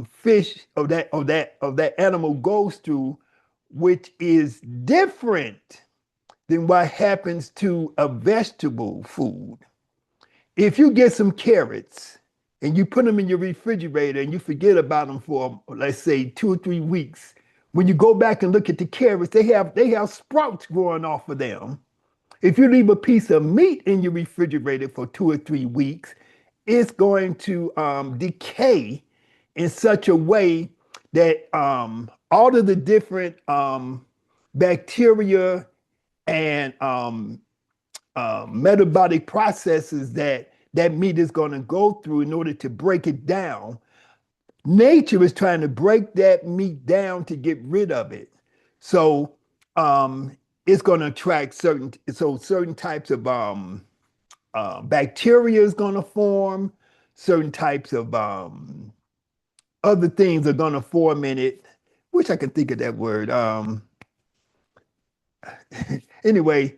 fish or that animal goes through, which is different than what happens to a vegetable food. If you get some carrots and you put them in your refrigerator and you forget about them for, let's say, 2 or 3 weeks, when you go back and look at the carrots, they have sprouts growing off of them. If you leave a piece of meat in your refrigerator for 2 or 3 weeks, it's going to decay in such a way that all of the different bacteria and metabolic processes that meat is going to go through in order to break it down, nature is trying to break that meat down to get rid of it. So it's going to attract certain types of bacteria is going to form, certain types of other things are going to form in it. Wish I could think of that word. Anyway,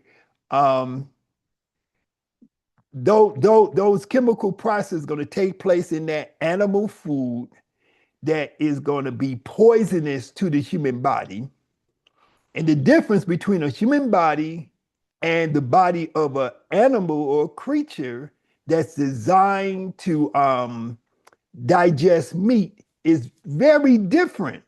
those chemical processes are going to take place in that animal food that is going to be poisonous to the human body. And the difference between a human body and the body of an animal or creature that's designed to digest meat is very different.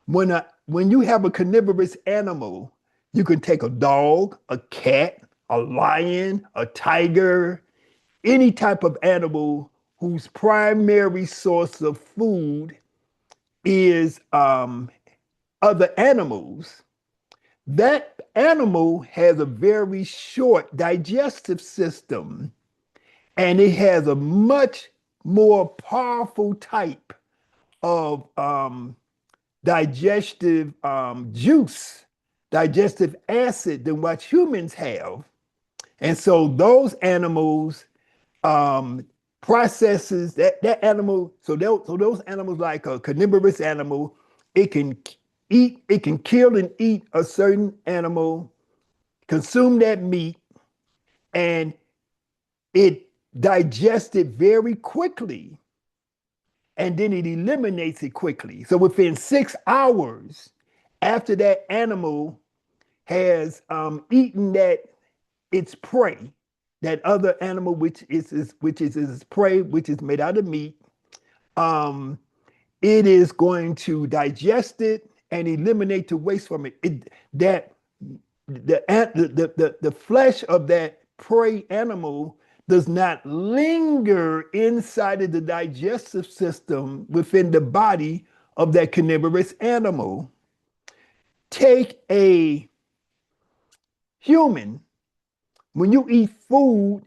When you have a carnivorous animal, you can take a dog, a cat, a lion, a tiger, any type of animal whose primary source of food is other animals. That animal has a very short digestive system, and it has a much more powerful type of digestive juice, digestive acid than what humans have. And so those animals processes that animal. So those animals, like a carnivorous animal, it can kill and eat a certain animal, consume that meat, and it digests it very quickly. And then it eliminates it quickly. So within 6 hours after that animal has eaten its prey, that other animal which is its prey, which is made out of meat, it is going to digest it and eliminate the waste from it. The flesh of that prey animal does not linger inside of the digestive system within the body of that carnivorous animal. Take a human. When you eat food,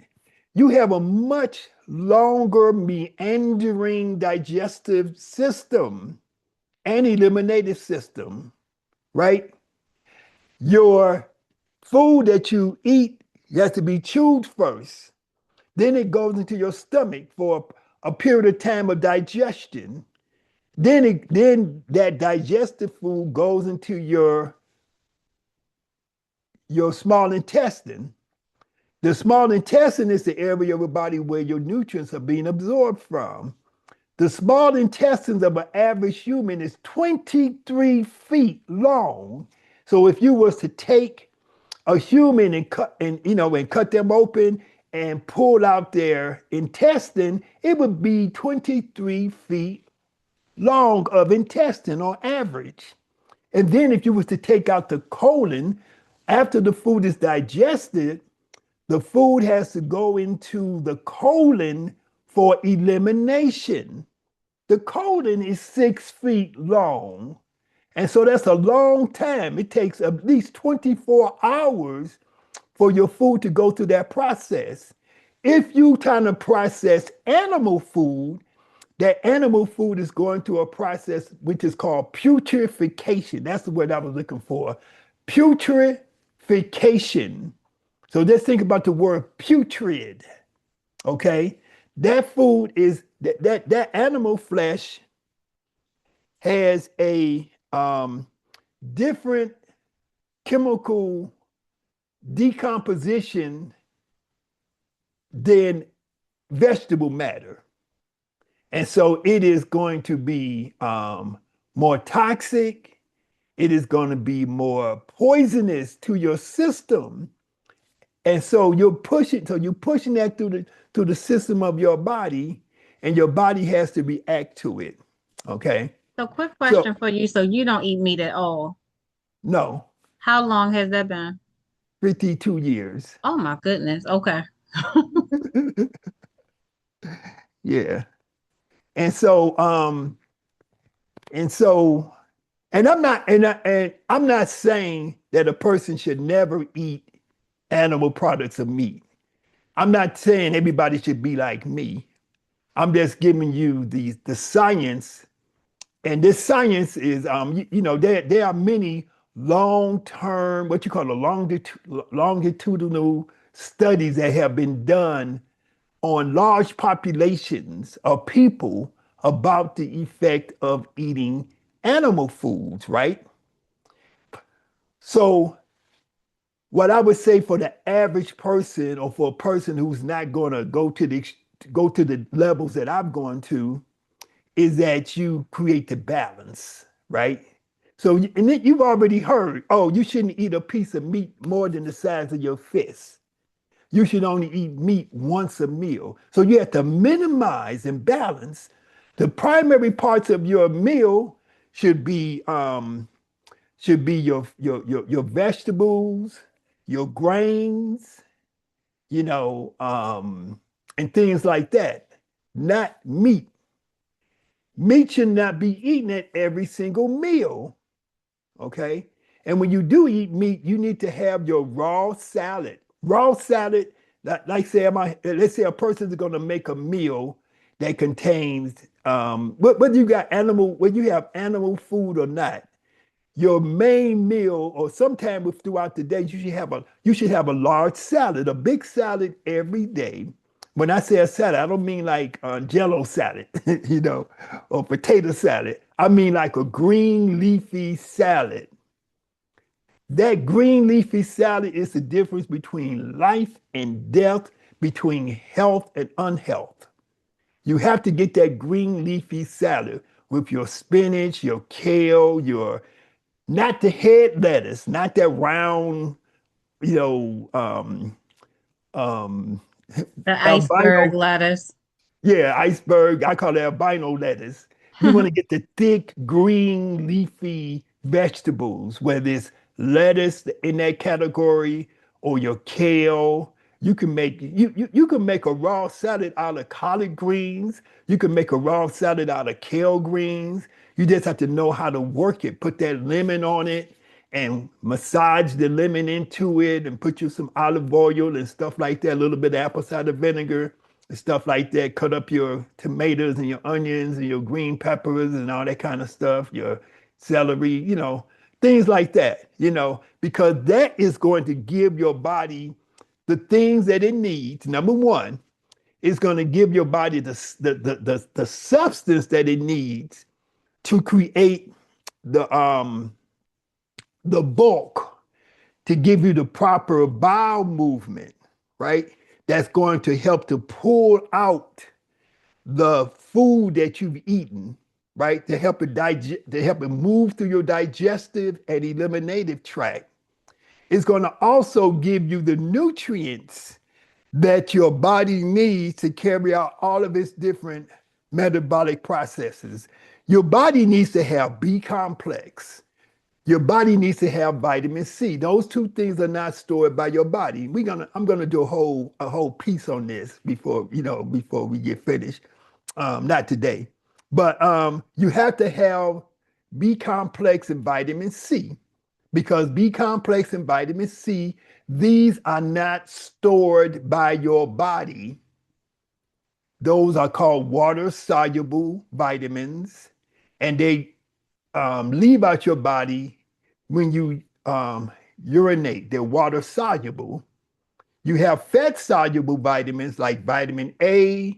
you have a much longer meandering digestive system and eliminative system, right? Your food that you eat has to be chewed first. Then it goes into your stomach for a period of time of digestion. Then that digested food goes into your small intestine. The small intestine is the area of your body where your nutrients are being absorbed from. The small intestines of an average human is 23 feet long. So if you was to take a human and cut them open and pull out their intestine, it would be 23 feet long of intestine on average. And then if you was to take out the colon, after the food is digested, the food has to go into the colon for elimination. The colon is 6 feet long. And so that's a long time. It takes at least 24 hours for your food to go through that process. If you trying to process animal food, that animal food is going through a process which is called putrefaction. That's the word I was looking for. Putrefaction. So let's think about the word putrid. Okay, that food is that animal flesh has a different chemical decomposition than vegetable matter. And so it is going to be more toxic. It is going to be more poisonous to your system. And so you're pushing that through the system of your body, and your body has to react to it. Okay. So, quick So question for you. So, you don't eat meat at all. no, How long has that been? 52 years. Oh my goodness. Okay. Yeah. And so and so and I'm not saying that a person should never eat animal products of meat. I'm not saying everybody should be like me. I'm just giving you the science, and this science is there are many long-term, what you call longitudinal studies that have been done on large populations of people about the effect of eating animal foods, right? So what I would say for the average person, or for a person who's not going to go to the levels that I've gone to, is that you create the balance, right? So, and then you've already heard, oh, you shouldn't eat a piece of meat more than the size of your fist. You should only eat meat once a meal. So you have to minimize and balance. The primary parts of your meal should be your vegetables, your grains, you know, and things like that. Not meat. Meat should not be eaten at every single meal. Okay. And when you do eat meat, you need to have your raw salad. Raw salad, like say, let's say a person is going to make a meal that contains, whether you got animal, whether you have animal food or not, your main meal, or sometime throughout the day, you should have a large salad, a big salad every day. When I say a salad, I don't mean like Jello salad, or potato salad. I mean like a green leafy salad. That green leafy salad is the difference between life and death, between health and unhealth. You have to get that green leafy salad with your spinach, your kale, not the head lettuce, not that round, you know, um, The iceberg albino, lettuce. yeah, iceberg. I call it albino lettuce. You want to get the thick, green, leafy vegetables, whether it's lettuce in that category, or your kale. You can make a raw salad out of collard greens. You can make a raw salad out of kale greens. You just have to know how to work it. Put that lemon on it and massage the lemon into it and put you some olive oil and stuff like that, a little bit of apple cider vinegar and stuff like that. Cut up your tomatoes and your onions and your green peppers and all that kind of stuff, your celery, things like that, because that is going to give your body the things that it needs. Number one, it's going to give your body the substance that it needs to create the bulk, to give you the proper bowel movement, right? That's going to help to pull out the food that you've eaten, right? To help it move through your digestive and eliminative tract. It's going to also give you the nutrients that your body needs to carry out all of its different metabolic processes. Your body needs to have B complex. Your body needs to have vitamin C. Those two things are not stored by your body. I'm gonna do a whole piece on this before we get finished. Not today, but you have to have B complex and vitamin C, because B complex and vitamin C, these are not stored by your body. Those are called water soluble vitamins, and they leave out your body when you urinate. They're water soluble. You have fat soluble vitamins like vitamin A,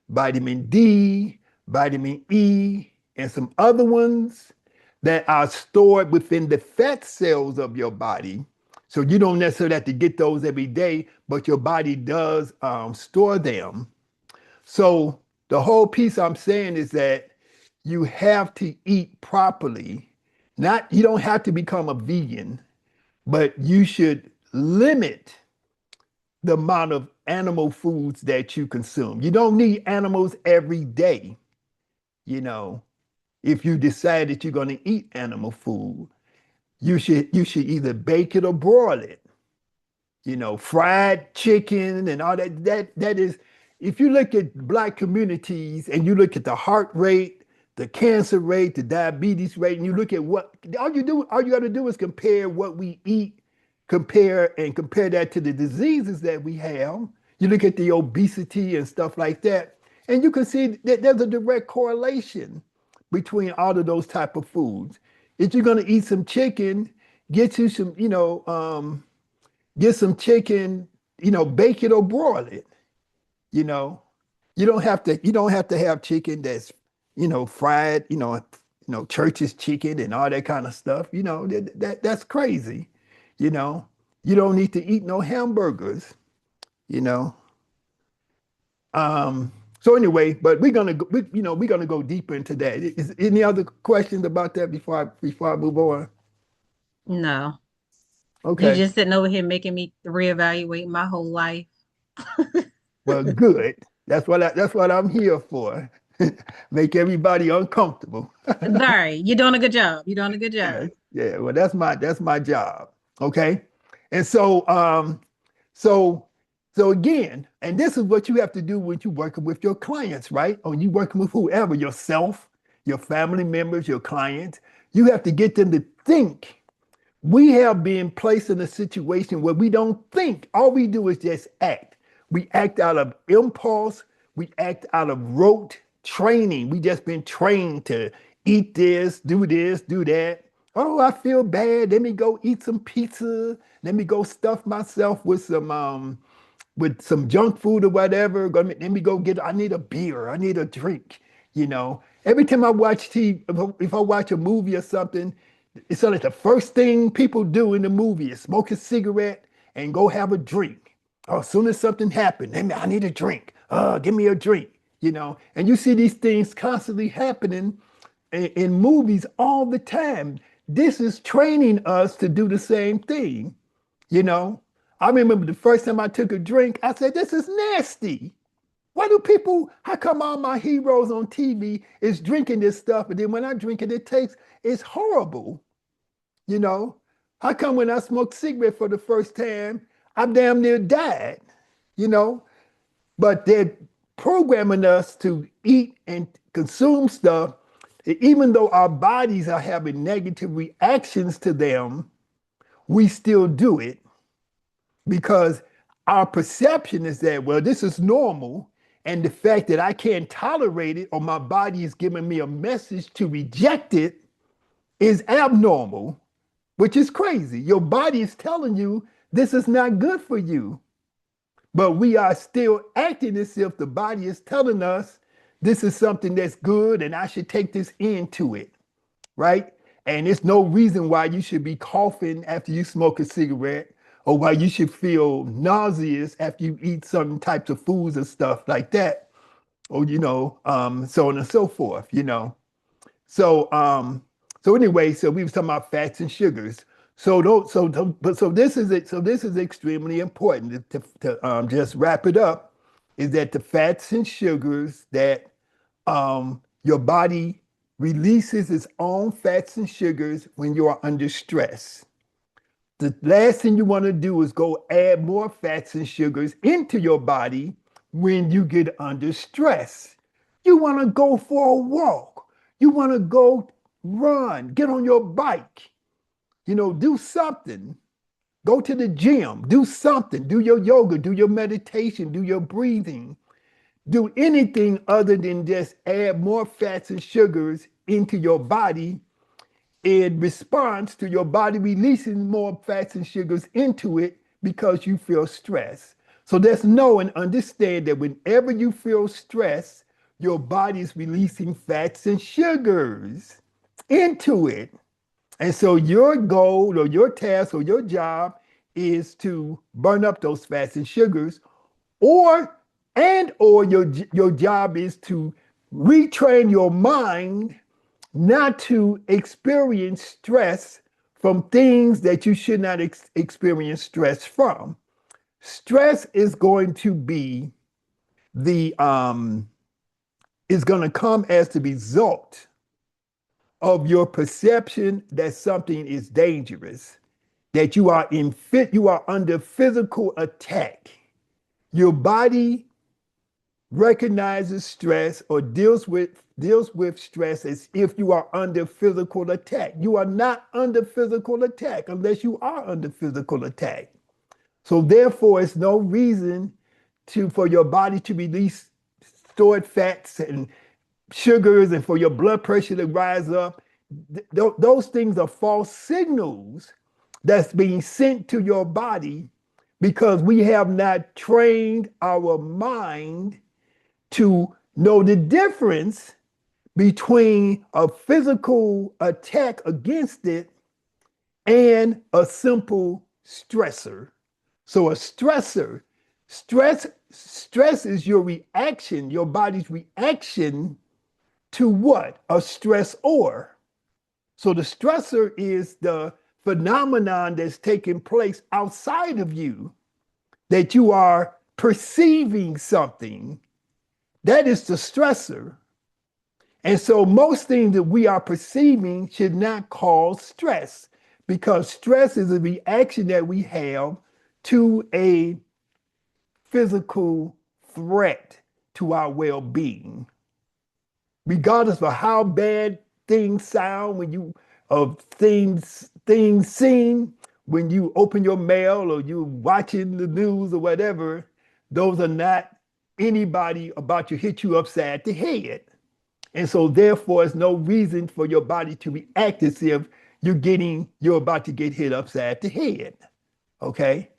vitamin D, vitamin E, and some other ones that are stored within the fat cells of your body. So you don't necessarily have to get those every day, but your body does store them. So the whole piece I'm saying is that you have to eat properly. Not, you don't have to become a vegan, but you should limit the amount of animal foods that you consume. You don't need animals every day, you know. If you decide that you're going to eat animal food, you should either bake it or broil it. Fried chicken and all that. That is, if you look at Black communities and you look at the heart rate, the cancer rate, the diabetes rate, and you look at all you got to do is compare what we eat, compare that to the diseases that we have. You look at the obesity and stuff like that, and you can see that there's a direct correlation between all of those type of foods. If you're going to eat some chicken, get you some, get some chicken, bake it or broil it. You know, you don't have to have chicken that's, fried, church's chicken and all that kind of stuff. That's crazy. You know, you don't need to eat no hamburgers. You know. So anyway, but we're gonna go deeper into that. Is any other questions about that before I move on? No. You Okay. just sitting over here making me reevaluate my whole life. Well, good. That's what I'm here for. Make everybody uncomfortable. Sorry, you're doing a good job. You're doing a good job. Yeah, yeah. Well, that's my job. Okay. And so again, and this is what you have to do when you're working with your clients, right? Or you working with whoever, yourself, your family members, your clients. You have to get them to think. We have been placed in a situation where we don't think. All we do is just act. We act out of impulse. We act out of rote training. We just been trained to eat this, do that. Oh, I feel bad. Let me go eat some pizza. Let me go stuff myself with some junk food or whatever. Let me go I need a beer. I need a drink. Every time I watch TV, if I watch a movie or something, it's like the first thing people do in the movie is smoke a cigarette and go have a drink. Oh, as soon as something happened, I need a drink. Give me a drink. And you see these things constantly happening in movies all the time. This is training us to do the same thing. You know, I remember the first time I took a drink, I said, this is nasty. How come all my heroes on TV is drinking this stuff? And then when I drink it, it's horrible. You know, how come when I smoked cigarette for the first time, I damn near died? you know, but they're programming us to eat and consume stuff, even though our bodies are having negative reactions to them, we still do it because our perception is that, well, this is normal. And the fact that I can't tolerate it or my body is giving me a message to reject it is abnormal, which is crazy. Your body is telling you this is not good for you. But we are still acting as if the body is telling us this is something that's good and I should take this into it, right? And there's no reason why you should be coughing after you smoke a cigarette or why you should feel nauseous after you eat certain types of foods and stuff like that, or so on and so forth, So so anyway, so we were talking about fats and sugars. So this is it. So this is extremely important to just wrap it up. Is that the fats and sugars that your body releases its own fats and sugars when you are under stress. The last thing you want to do is go add more fats and sugars into your body when you get under stress. You want to go for a walk. You want to go run, get on your bike, do something. Go to the gym, do something, do your yoga, do your meditation, do your breathing, do anything other than just add more fats and sugars into your body in response to your body releasing more fats and sugars into it because you feel stress. So let's know and understand that whenever you feel stress, your body is releasing fats and sugars into it. And so your goal or your task or your job is to burn up those fats and sugars, or your job is to retrain your mind not to experience stress from things that you should not experience stress from. Stress is going to be the is going to come as the result of your perception that something is dangerous, that you are under physical attack. Your body recognizes stress or deals with stress as if you are under physical attack. You are not under physical attack unless you are under physical attack. So therefore, it's no reason for your body to release stored fats and sugars and for your blood pressure to rise up. Those things are false signals that's being sent to your body because we have not trained our mind to know the difference between a physical attack against it and a simple stressor. So a stressor, stress is your reaction, your body's reaction to what? A stressor. So the stressor is the phenomenon that's taking place outside of you, that you are perceiving something. That is the stressor. And so most things that we are perceiving should not cause stress, because stress is a reaction that we have to a physical threat to our well-being. Regardless of how bad things sound when you of things seen when you open your mail or you watching the news or whatever, those are not anybody about to hit you upside the head. And so therefore, there's no reason for your body to react as if you're about to get hit upside the head. Okay?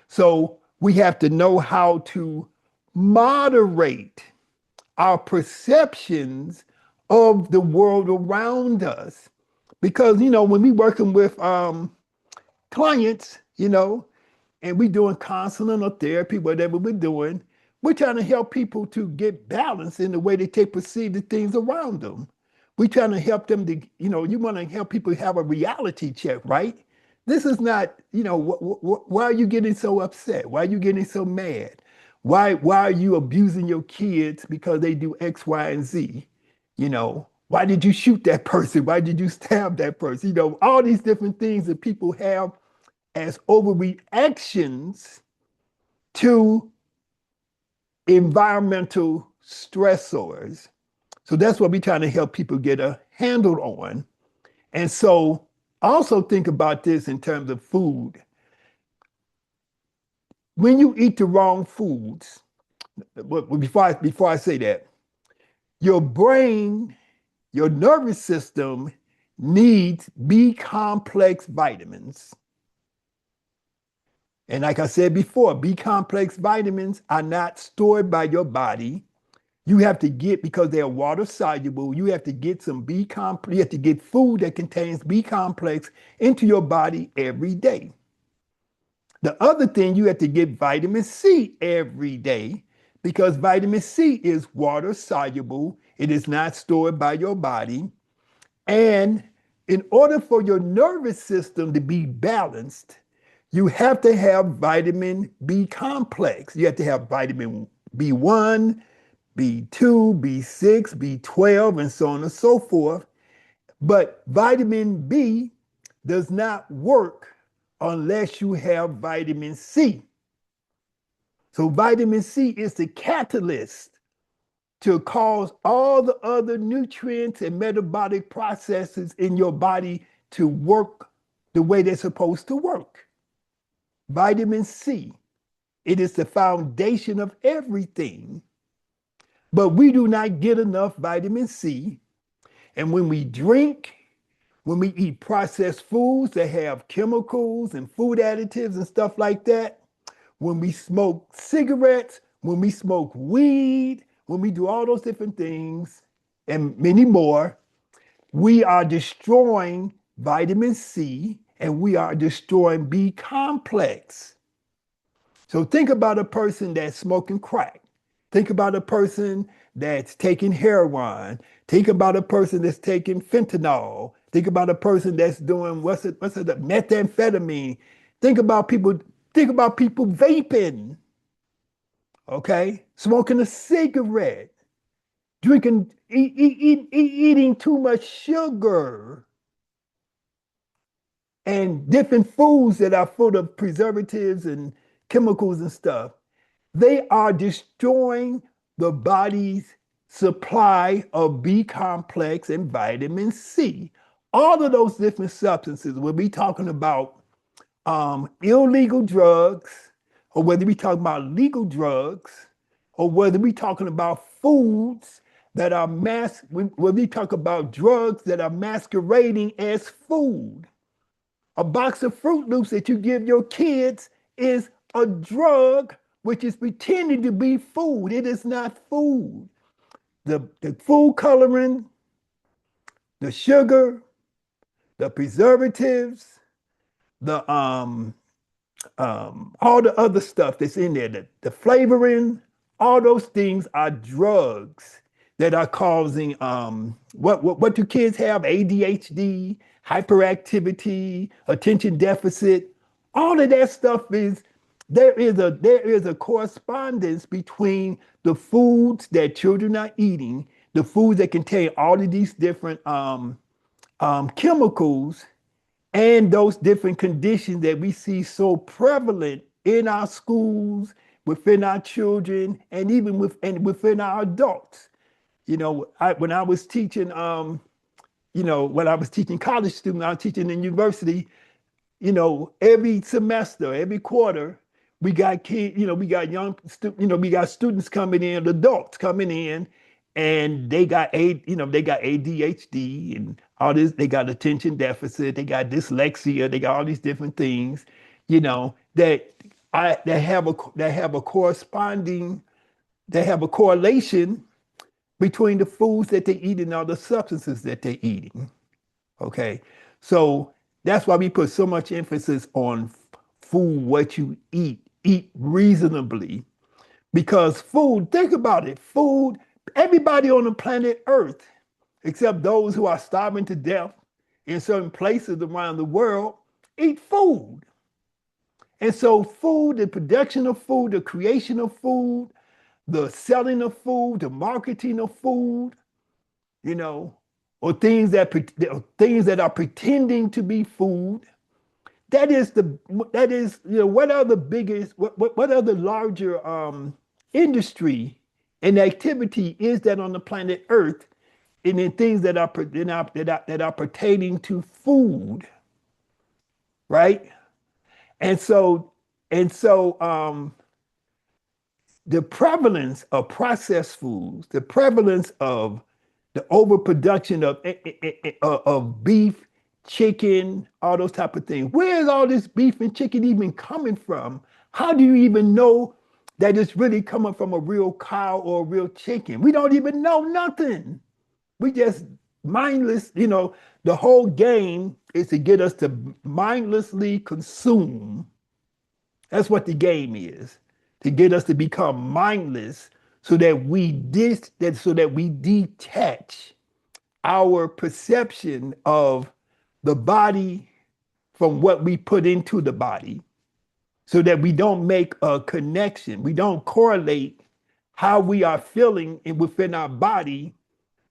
So we have to know how to moderate our perceptions of the world around us. Because, when we working with clients, and we doing counseling or therapy, whatever we're doing, we're trying to help people to get balance in the way that they perceive the things around them. We're trying to help them to, you want to help people have a reality check, right? This is not, why are you getting so upset? Why are you getting so mad? Why are you abusing your kids because they do X, Y, and Z? Why did you shoot that person? Why did you stab that person? All these different things that people have as overreactions to environmental stressors. So that's what we're trying to help people get a handle on. And so also think about this in terms of food. When you eat the wrong foods, before I say that, your brain, your nervous system needs B complex vitamins. And like I said before, B complex vitamins are not stored by your body. You have to get, because they're water soluble, you have to get some B complex, you have to get food that contains B complex into your body every day. The other thing, you have to get vitamin C every day because vitamin C is water soluble. It is not stored by your body. And in order for your nervous system to be balanced, you have to have vitamin B complex. You have to have vitamin B1, B2, B6, B12, and so on and so forth. But vitamin B does not work unless you have vitamin C. So vitamin C is the catalyst to cause all the other nutrients and metabolic processes in your body to work the way they're supposed to work. Vitamin C, it is the foundation of everything. But we do not get enough vitamin C. And when we drink, when we eat processed foods that have chemicals and food additives and stuff like that, when we smoke cigarettes, when we smoke weed, when we do all those different things and many more, we are destroying vitamin C and we are destroying B complex. So think about a person that's smoking crack. Think about a person that's taking heroin. Think about a person that's taking fentanyl. Think about a person that's doing methamphetamine. Think about people vaping, okay? Smoking a cigarette, eating too much sugar, and different foods that are full of preservatives and chemicals and stuff. They are destroying the body's supply of B complex and vitamin C. All of those different substances, we'll be talking about illegal drugs, or whether we talk about legal drugs, or whether we talking about foods that are when we talk about drugs that are masquerading as food. A box of Fruit Loops that you give your kids is a drug which is pretending to be food. It is not food. The food coloring, the sugar, the preservatives, the all the other stuff that's in there, the flavoring, all those things are drugs that are causing what do kids have? ADHD, hyperactivity, attention deficit. All of that stuff is there is a correspondence between the foods that children are eating, the foods that contain all of these different chemicals, and those different conditions that we see so prevalent in our schools, within our children, and even within our adults. When I was teaching, when I was teaching college students, I was teaching in university, every semester, every quarter, we got kids, we got we got students coming in, adults coming in, and they got ADHD and all this, they got attention deficit, they got dyslexia, they got all these different things, that have a corresponding, they have a correlation between the foods that they eat and all the substances that they're eating. Okay. So that's why we put so much emphasis on food, what you eat reasonably. Because food, think about it, food, everybody on the planet Earth, except those who are starving to death in certain places around the world, eat food. And so food, the production of food, the creation of food, the selling of food, the marketing of food, or things that are pretending to be food. What are the biggest, what are the larger industry and activity is that on the planet Earth, and in things that are pertaining to food, right? And so the prevalence of processed foods, the prevalence of the overproduction of beef, chicken, all those type of things. Where is all this beef and chicken even coming from? How do you even know that it's really coming from a real cow or a real chicken? We don't even know nothing. We just mindless, the whole game is to get us to mindlessly consume. That's what the game is, to get us to become mindless so that we detach our perception of the body from what we put into the body, so that we don't make a connection. We don't correlate how we are feeling within our body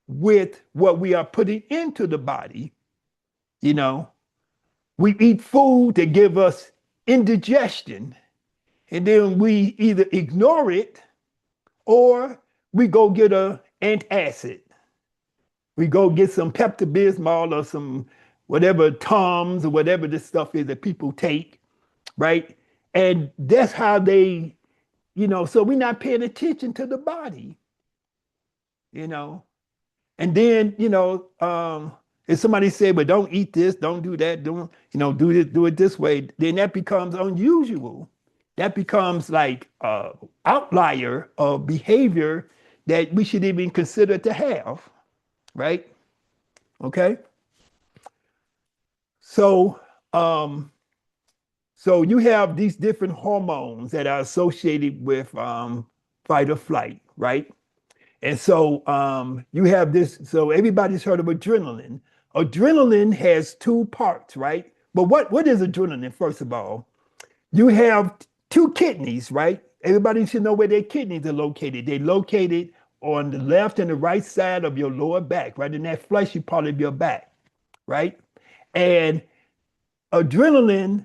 with what we are putting into the body. You know, we eat food that give us indigestion, and then we either ignore it or we go get a antacid. We go get some Pepto-Bismol or some whatever Tums or whatever this stuff is that people take, right? And that's how so we're not paying attention to the body, you know. And then, if somebody say, "But don't eat this, don't do that, do it this way," then that becomes unusual. That becomes like a outlier of behavior that we should even consider to have, right? Okay. So, so you have these different hormones that are associated with fight or flight, right? And so you have this. So everybody's heard of adrenaline. Adrenaline has two parts, right? But what is adrenaline, first of all? You have two kidneys, right? Everybody should know where their kidneys are located. They're located on the left and the right side of your lower back, right in that fleshy part of your back, right? And adrenaline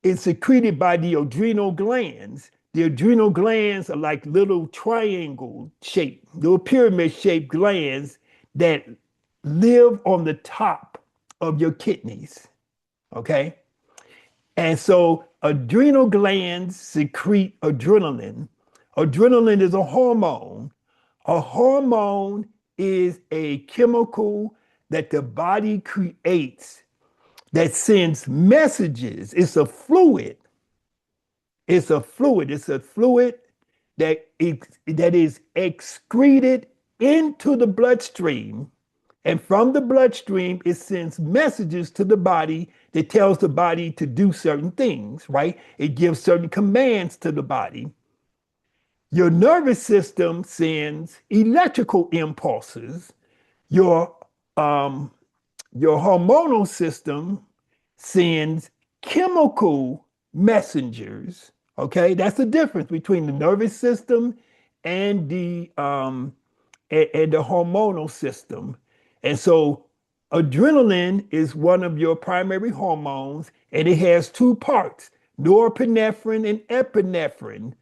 is secreted by the adrenal glands. The adrenal glands are like little triangle shaped, little pyramid shaped glands that live on the top of your kidneys. Okay. And so adrenal glands secrete adrenaline. Adrenaline is a hormone. A hormone is a chemical that the body creates that sends messages. It's a fluid. It's a fluid. It's a fluid that is excreted into the bloodstream. And from the bloodstream, it sends messages to the body that tells the body to do certain things, right? It gives certain commands to the body. Your nervous system sends electrical impulses. Your your hormonal system sends chemical messengers. Okay, that's the difference between the nervous system and the hormonal system. And so adrenaline is one of your primary hormones, and it has two parts, norepinephrine and epinephrine.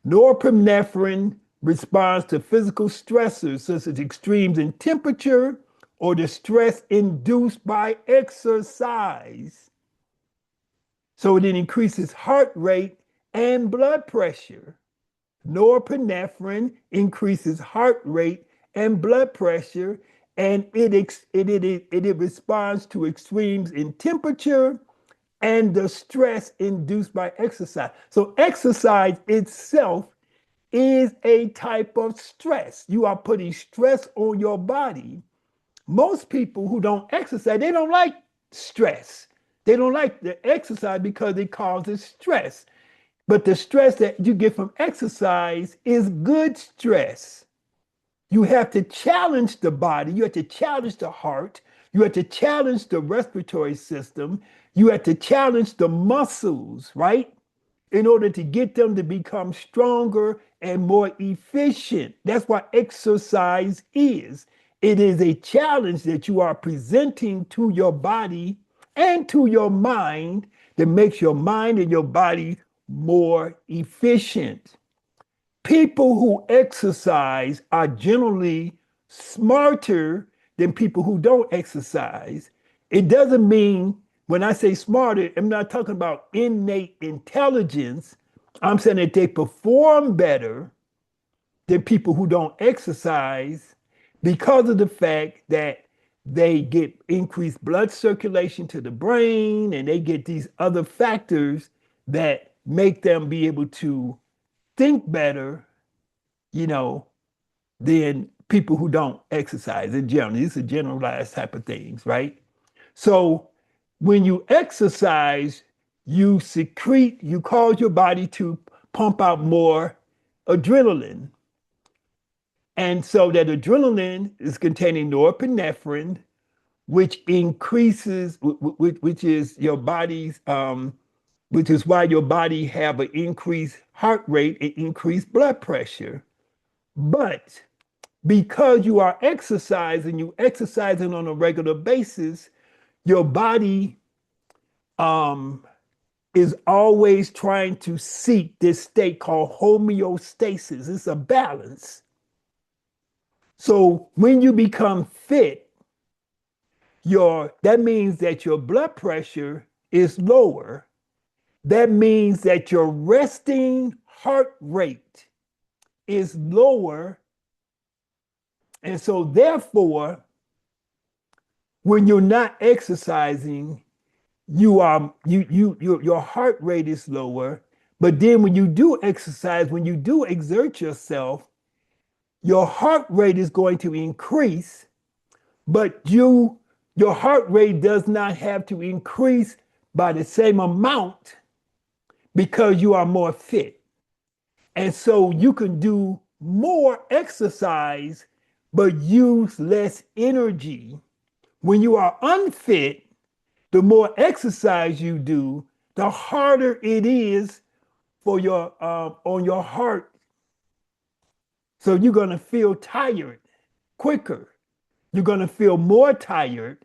Norepinephrine responds to physical stressors such as extremes in temperature or the stress induced by exercise. So it increases heart rate and blood pressure. Norepinephrine increases heart rate and blood pressure, and it responds to extremes in temperature and the stress induced by exercise. So exercise itself is a type of stress. You are putting stress on your body. Most people who don't exercise, they don't like stress. They don't like the exercise because it causes stress. But the stress that you get from exercise is good stress. You have to challenge the body. You have to challenge the heart. You have to challenge the respiratory system. You have to challenge the muscles, right? In order to get them to become stronger and more efficient. That's what exercise is. It is a challenge that you are presenting to your body and to your mind that makes your mind and your body more efficient. People who exercise are generally smarter than people who don't exercise. It doesn't mean when I say smarter, I'm not talking about innate intelligence. I'm saying that they perform better than people who don't exercise because of the fact that they get increased blood circulation to the brain and they get these other factors that make them be able to think better, you know, than people who don't exercise in general. These are generalized type of things, right? So when you exercise, you secrete, you cause your body to pump out more adrenaline. And so that adrenaline is containing norepinephrine, which increases, which is your body's, which is why your body have an increased heart rate and increased blood pressure. But because you are exercising, you exercising on a regular basis, your body is always trying to seek this state called homeostasis. It's a balance. So when you become fit, that means that your blood pressure is lower. That means that your resting heart rate is lower. And so therefore, when you're not exercising, your heart rate is lower. But then when you do exercise, when you do exert yourself, your heart rate is going to increase, but your heart rate does not have to increase by the same amount because you are more fit. And so you can do more exercise, but use less energy. When you are unfit, the more exercise you do, the harder it is for your on your heart. So you're gonna feel tired quicker. You're gonna feel more tired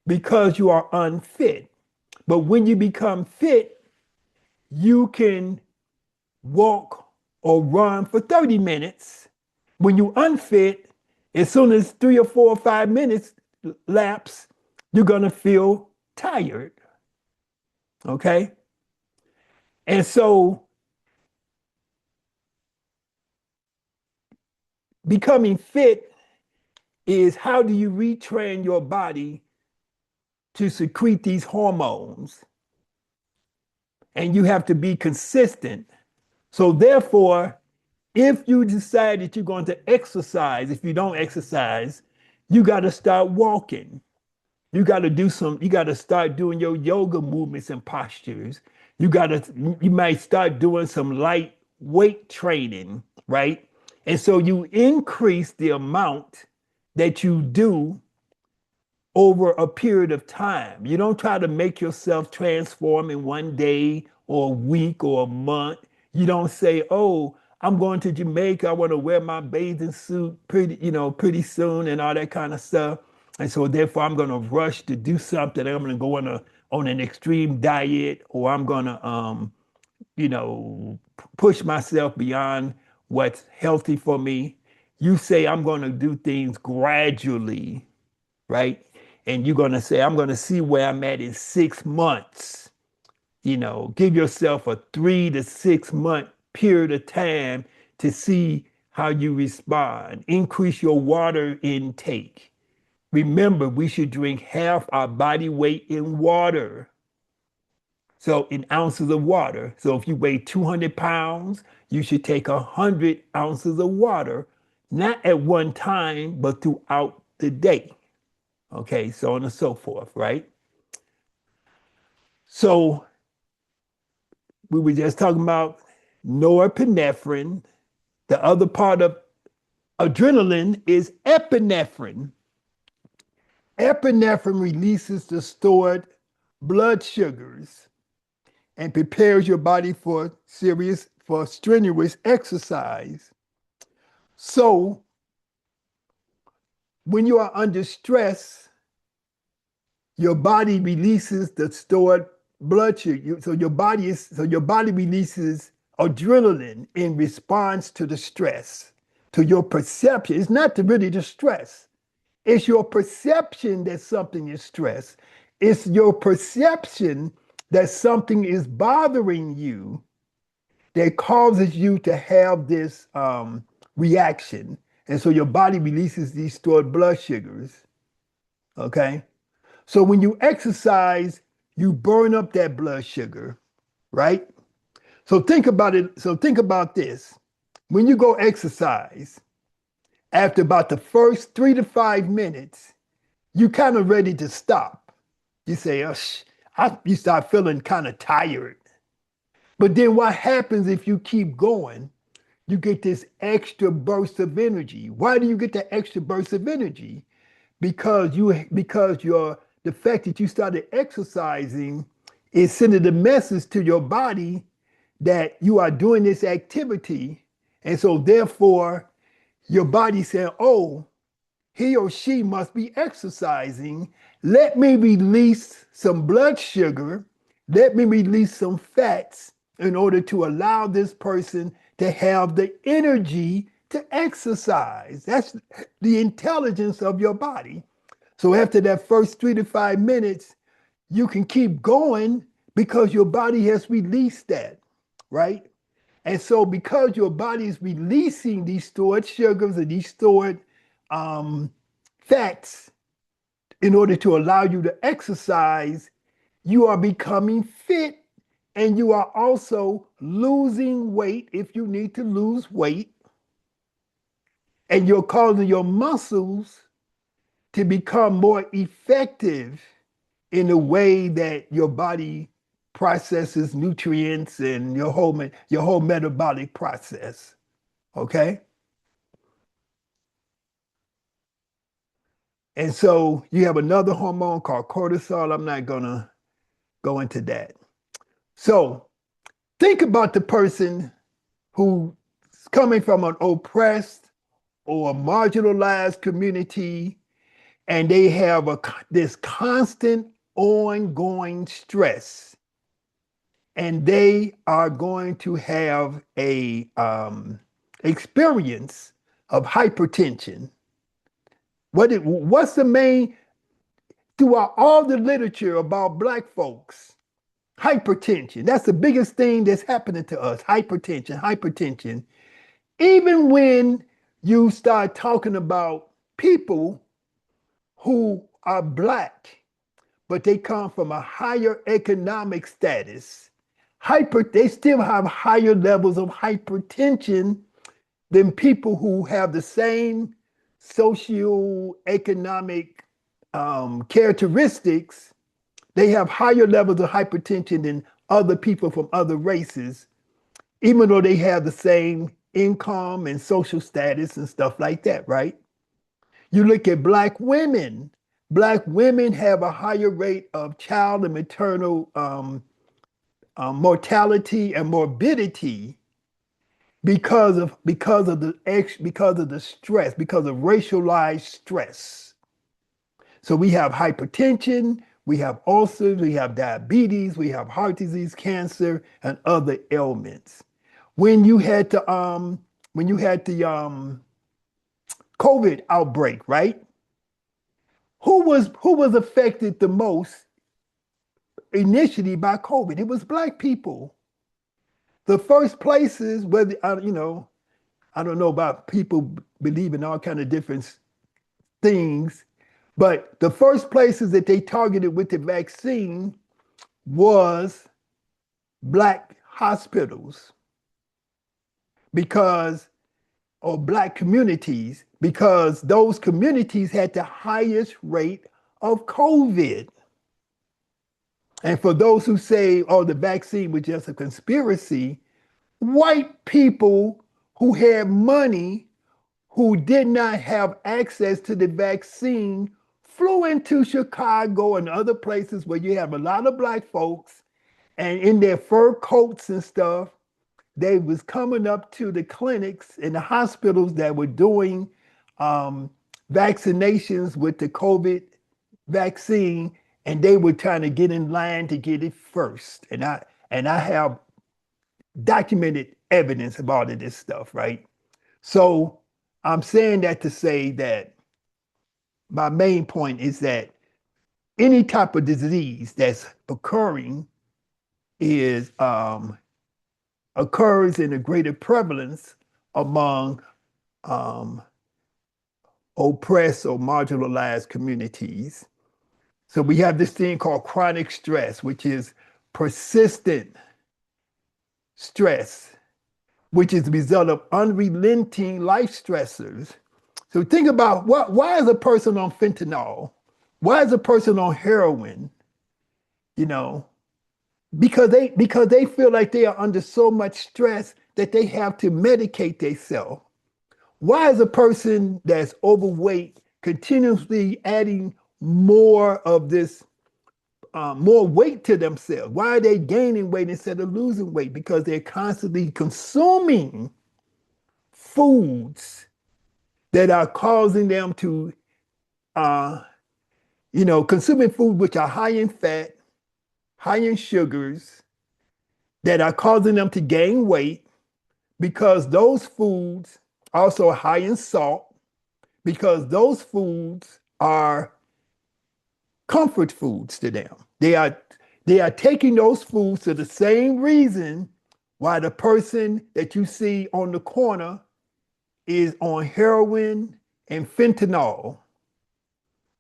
because you are unfit. But when you become fit, you can walk or run for 30 minutes. When you unfit, as soon as 3 or 4 or 5 minutes lapse, you're gonna feel tired. Okay. And so becoming fit is how do you retrain your body to secrete these hormones? And you have to be consistent. So therefore, if you decide that you're going to exercise, if you don't exercise, you got to start walking. You got to start doing your yoga movements and postures. You might start doing some light weight training, right? And so you increase the amount that you do over a period of time. You don't try to make yourself transform in one day or a week or a month. You don't say, "Oh, I'm going to Jamaica. I want to wear my bathing suit pretty soon and all that kind of stuff." And so therefore I'm going to rush to do something. I'm going to go on an extreme diet, or I'm going to push myself beyond what's healthy for me. You say I'm going to do things gradually, right? And you're going to say, I'm going to see where I'm at in 6 months. Give yourself a 3 to 6 month period of time to see how you respond. Increase your water intake. Remember, we should drink half our body weight in water. So in ounces of water. So if you weigh 200 pounds, you should take 100 ounces of water, not at one time, but throughout the day. Okay, so on and so forth, right? So we were just talking about norepinephrine. The other part of adrenaline is epinephrine. Epinephrine releases the stored blood sugars and prepares your body for strenuous exercise. So when you are under stress, your body releases the stored blood sugar. So your body releases adrenaline in response to the stress, to your perception. It's not really the stress. It's your perception that something is stress. It's your perception that something is bothering you that causes you to have this reaction. And so your body releases these stored blood sugars. Okay. So when you exercise, you burn up that blood sugar, right? So think about it. So think about this. When you go exercise, after about the first 3 to 5 minutes, you kind of ready to stop. You say, oh, you start feeling kind of tired. But then what happens if you keep going? You get this extra burst of energy. Why do you get that extra burst of energy? Because the fact that you started exercising is sending the message to your body that you are doing this activity. And so therefore your body saying, oh, he or she must be exercising. Let me release some blood sugar. Let me release some fats in order to allow this person to have the energy to exercise. That's the intelligence of your body. So after that first 3 to 5 minutes, you can keep going because your body has released that, right? And so because your body is releasing these stored sugars and these stored fats in order to allow you to exercise, you are becoming fit and you are also losing weight if you need to lose weight. And you're causing your muscles to become more effective in the way that your body processes nutrients and your whole metabolic process. Okay? And so you have another hormone called cortisol. I'm not gonna go into that. So think about the person who's coming from an oppressed or a marginalized community, and they have this constant ongoing stress, and they are going to have a experience of hypertension. What's the main, throughout all the literature about Black folks? Hypertension. That's the biggest thing that's happening to us. Hypertension, hypertension. Even when you start talking about people who are Black, but they come from a higher economic status, they still have higher levels of hypertension than people who have the same socioeconomic characteristics. They have higher levels of hypertension than other people from other races, even though they have the same income and social status and stuff like that, right? You look at Black women. Black women have a higher rate of child and maternal mortality and morbidity because of the stress, because of racialized stress. So we have hypertension, we have ulcers, we have diabetes, we have heart disease, cancer, and other ailments. When you had the COVID outbreak, right? Who was affected the most initially by COVID? It was Black people. The first places where I don't know about people believing all kind of different things, but the first places that they targeted with the vaccine was Black hospitals or Black communities, because those communities had the highest rate of COVID. And for those who say, oh, the vaccine was just a conspiracy, white people who had money, who did not have access to the vaccine, flew into Chicago and other places where you have a lot of Black folks, and in their fur coats and stuff, they was coming up to the clinics and the hospitals that were doing vaccinations with the COVID vaccine, and they were trying to get in line to get it first. And I have documented evidence of all of this stuff, right? So I'm saying that to say that my main point is that any type of disease that's occurring is occurs in a greater prevalence among um, oppressed or marginalized communities. So we have this thing called chronic stress, which is persistent stress, which is the result of unrelenting life stressors. So think about why is a person on fentanyl? Why is a person on heroin? You know, because they feel like they are under so much stress that they have to medicate themselves. Why is a person that's overweight continuously adding more of this, more weight to themselves? Why are they gaining weight instead of losing weight? Because they're constantly consuming foods that are causing them to, uh, consuming food which are high in fat, high in sugars, that are causing them to gain weight because those foods also are high in salt, because those foods are comfort foods to them. They are taking those foods to the same reason why the person that you see on the corner is on heroin and fentanyl,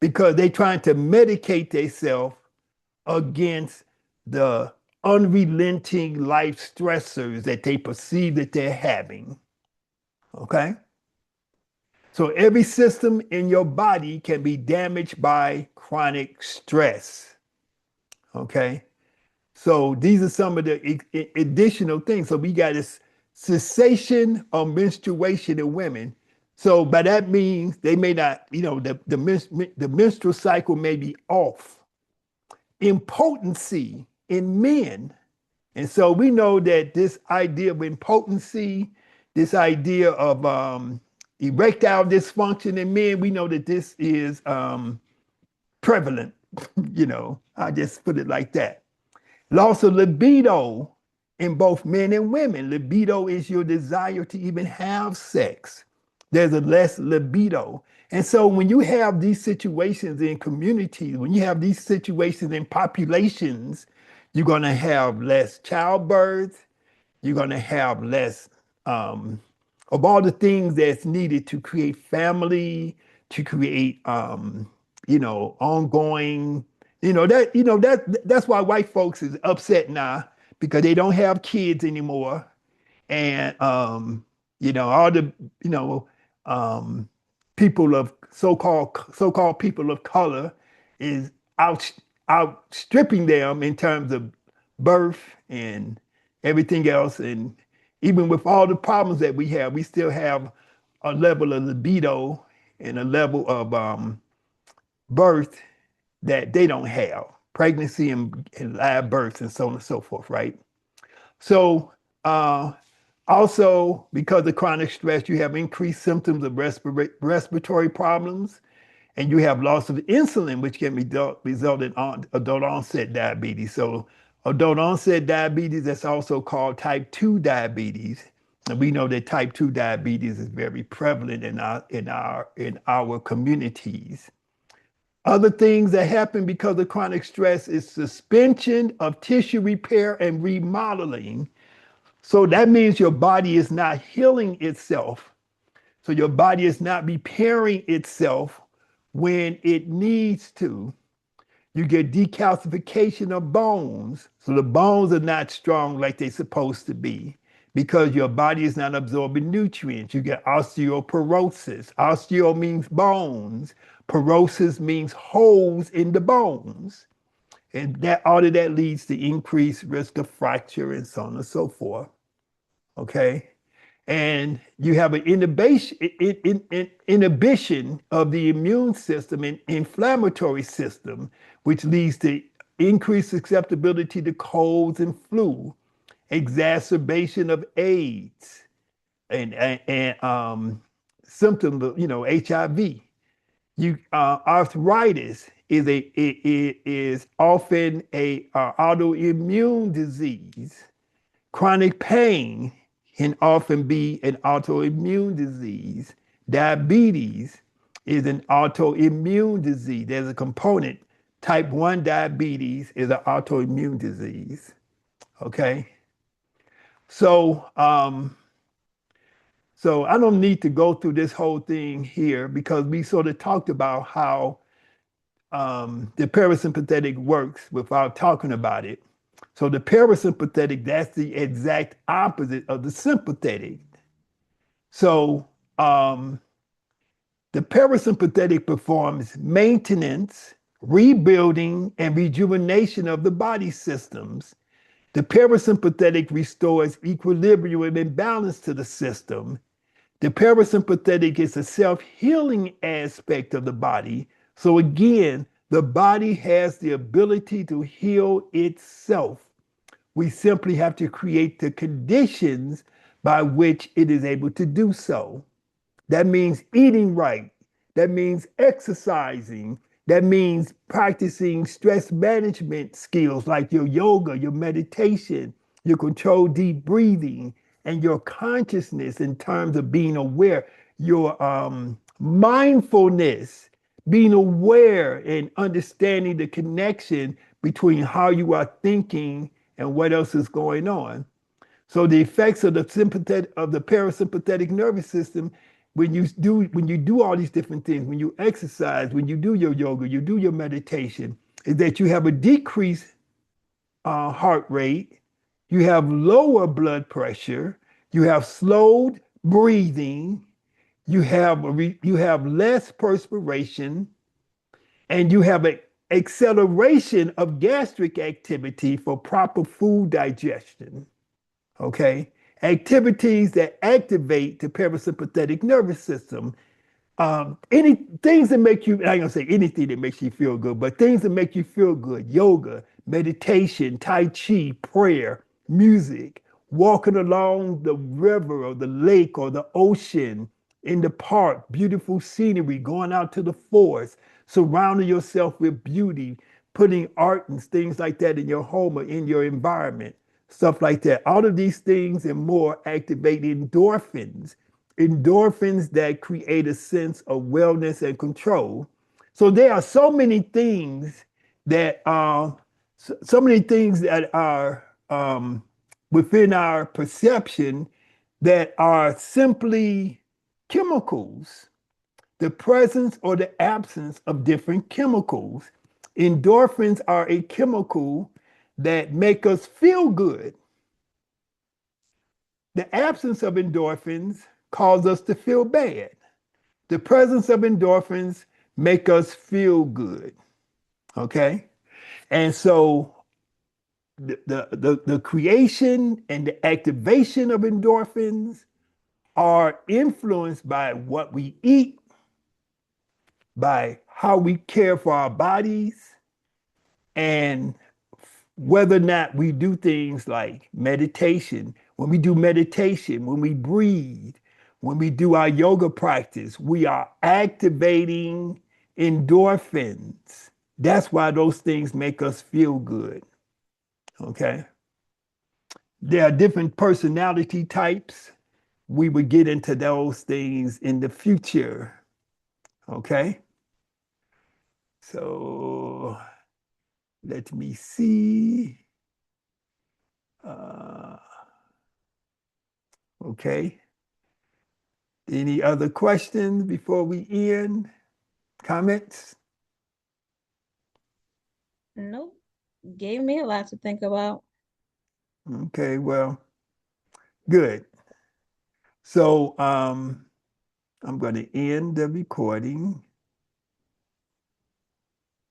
because they're trying to medicate themselves against the unrelenting life stressors that they perceive that they're having. Okay? So every system in your body can be damaged by chronic stress. Okay? So these are some of the additional things. So we got this cessation of menstruation in women. So by that means they may not, the menstrual cycle may be off. Impotency in men. And so we know that this idea of impotency, this idea of erectile dysfunction in men, we know that this is prevalent. I just put it like that. Loss of libido in both men and women. Libido is your desire to even have sex. There's a less libido. And so when you have these situations in communities, when you have these situations in populations, you're going to have less childbirth. You're going to have less of all the things that's needed to create family, to create, ongoing, that's why white folks is upset now, because they don't have kids anymore. And, all the, um, people of so-called people of color is out outstripping them in terms of birth and everything else. And even with all the problems that we have, we still have a level of libido and a level of birth that they don't have, pregnancy and live births and so on and so forth, right? So also, because of chronic stress, you have increased symptoms of respiratory problems, and you have loss of insulin, which can result in adult onset diabetes. So adult onset diabetes, that's also called type 2 diabetes. And we know that type 2 diabetes is very prevalent in our communities. Other things that happen because of chronic stress is suspension of tissue repair and remodeling. So that means your body is not healing itself. So your body is not repairing itself when it needs to. You get decalcification of bones. So the bones are not strong like they're supposed to be because your body is not absorbing nutrients. You get osteoporosis. Osteo means bones. Porosis means holes in the bones. And that all of that leads to increased risk of fracture and so on and so forth. Okay. And you have an inhibition of the immune system and inflammatory system, which leads to increased susceptibility to colds and flu, exacerbation of AIDS, and symptoms of HIV. Arthritis is often a autoimmune disease Chronic pain can often be an autoimmune disease. Diabetes is an autoimmune disease. There's a component. Type 1 diabetes is an autoimmune disease. Okay. So, so I don't need to go through this whole thing here because we sort of talked about how the parasympathetic works without talking about it. So the parasympathetic, that's the exact opposite of the sympathetic. So the parasympathetic performs maintenance, rebuilding, and rejuvenation of the body systems. The parasympathetic restores equilibrium and balance to the system. The parasympathetic is a self-healing aspect of the body. So again, the body has the ability to heal itself. We simply have to create the conditions by which it is able to do so. That means eating right. That means exercising. That means practicing stress management skills like your yoga, your meditation, your controlled deep breathing, and your consciousness in terms of being aware, your mindfulness, being aware and understanding the connection between how you are thinking and what else is going on. So the effects of the sympathetic of the parasympathetic nervous system, when you do all these different things, when you exercise, when you do your yoga, you do your meditation, is that you have a decreased heart rate, you have lower blood pressure, you have slowed breathing, you have less perspiration, and you have an acceleration of gastric activity for proper food digestion. Okay, activities that activate the parasympathetic nervous system. Any things that make you, I ain't gonna say anything that makes you feel good, but things that make you feel good: yoga, meditation, tai chi, prayer, music, walking along the river or the lake or the ocean, in the park, beautiful scenery, going out to the forest, surrounding yourself with beauty, putting art and things like that in your home or in your environment, stuff like that. All of these things and more activate endorphins that create a sense of wellness and control. So there are so many things that are within our perception that are simply chemicals, the presence or the absence of different chemicals. Endorphins are a chemical that make us feel good. The absence of endorphins causes us to feel bad. The presence of endorphins make us feel good. Okay? And so the creation and the activation of endorphins are influenced by what we eat, by how we care for our bodies, and whether or not we do things like meditation. When we do meditation, when we breathe, when we do our yoga practice, we are activating endorphins. That's why those things make us feel good. Okay. There are different personality types. We would get into those things in the future. Okay. So let me see. Uh, okay. Any other questions before we end? Comments? Nope. Gave me a lot to think about. Okay, well, good. So I'm going to end the recording.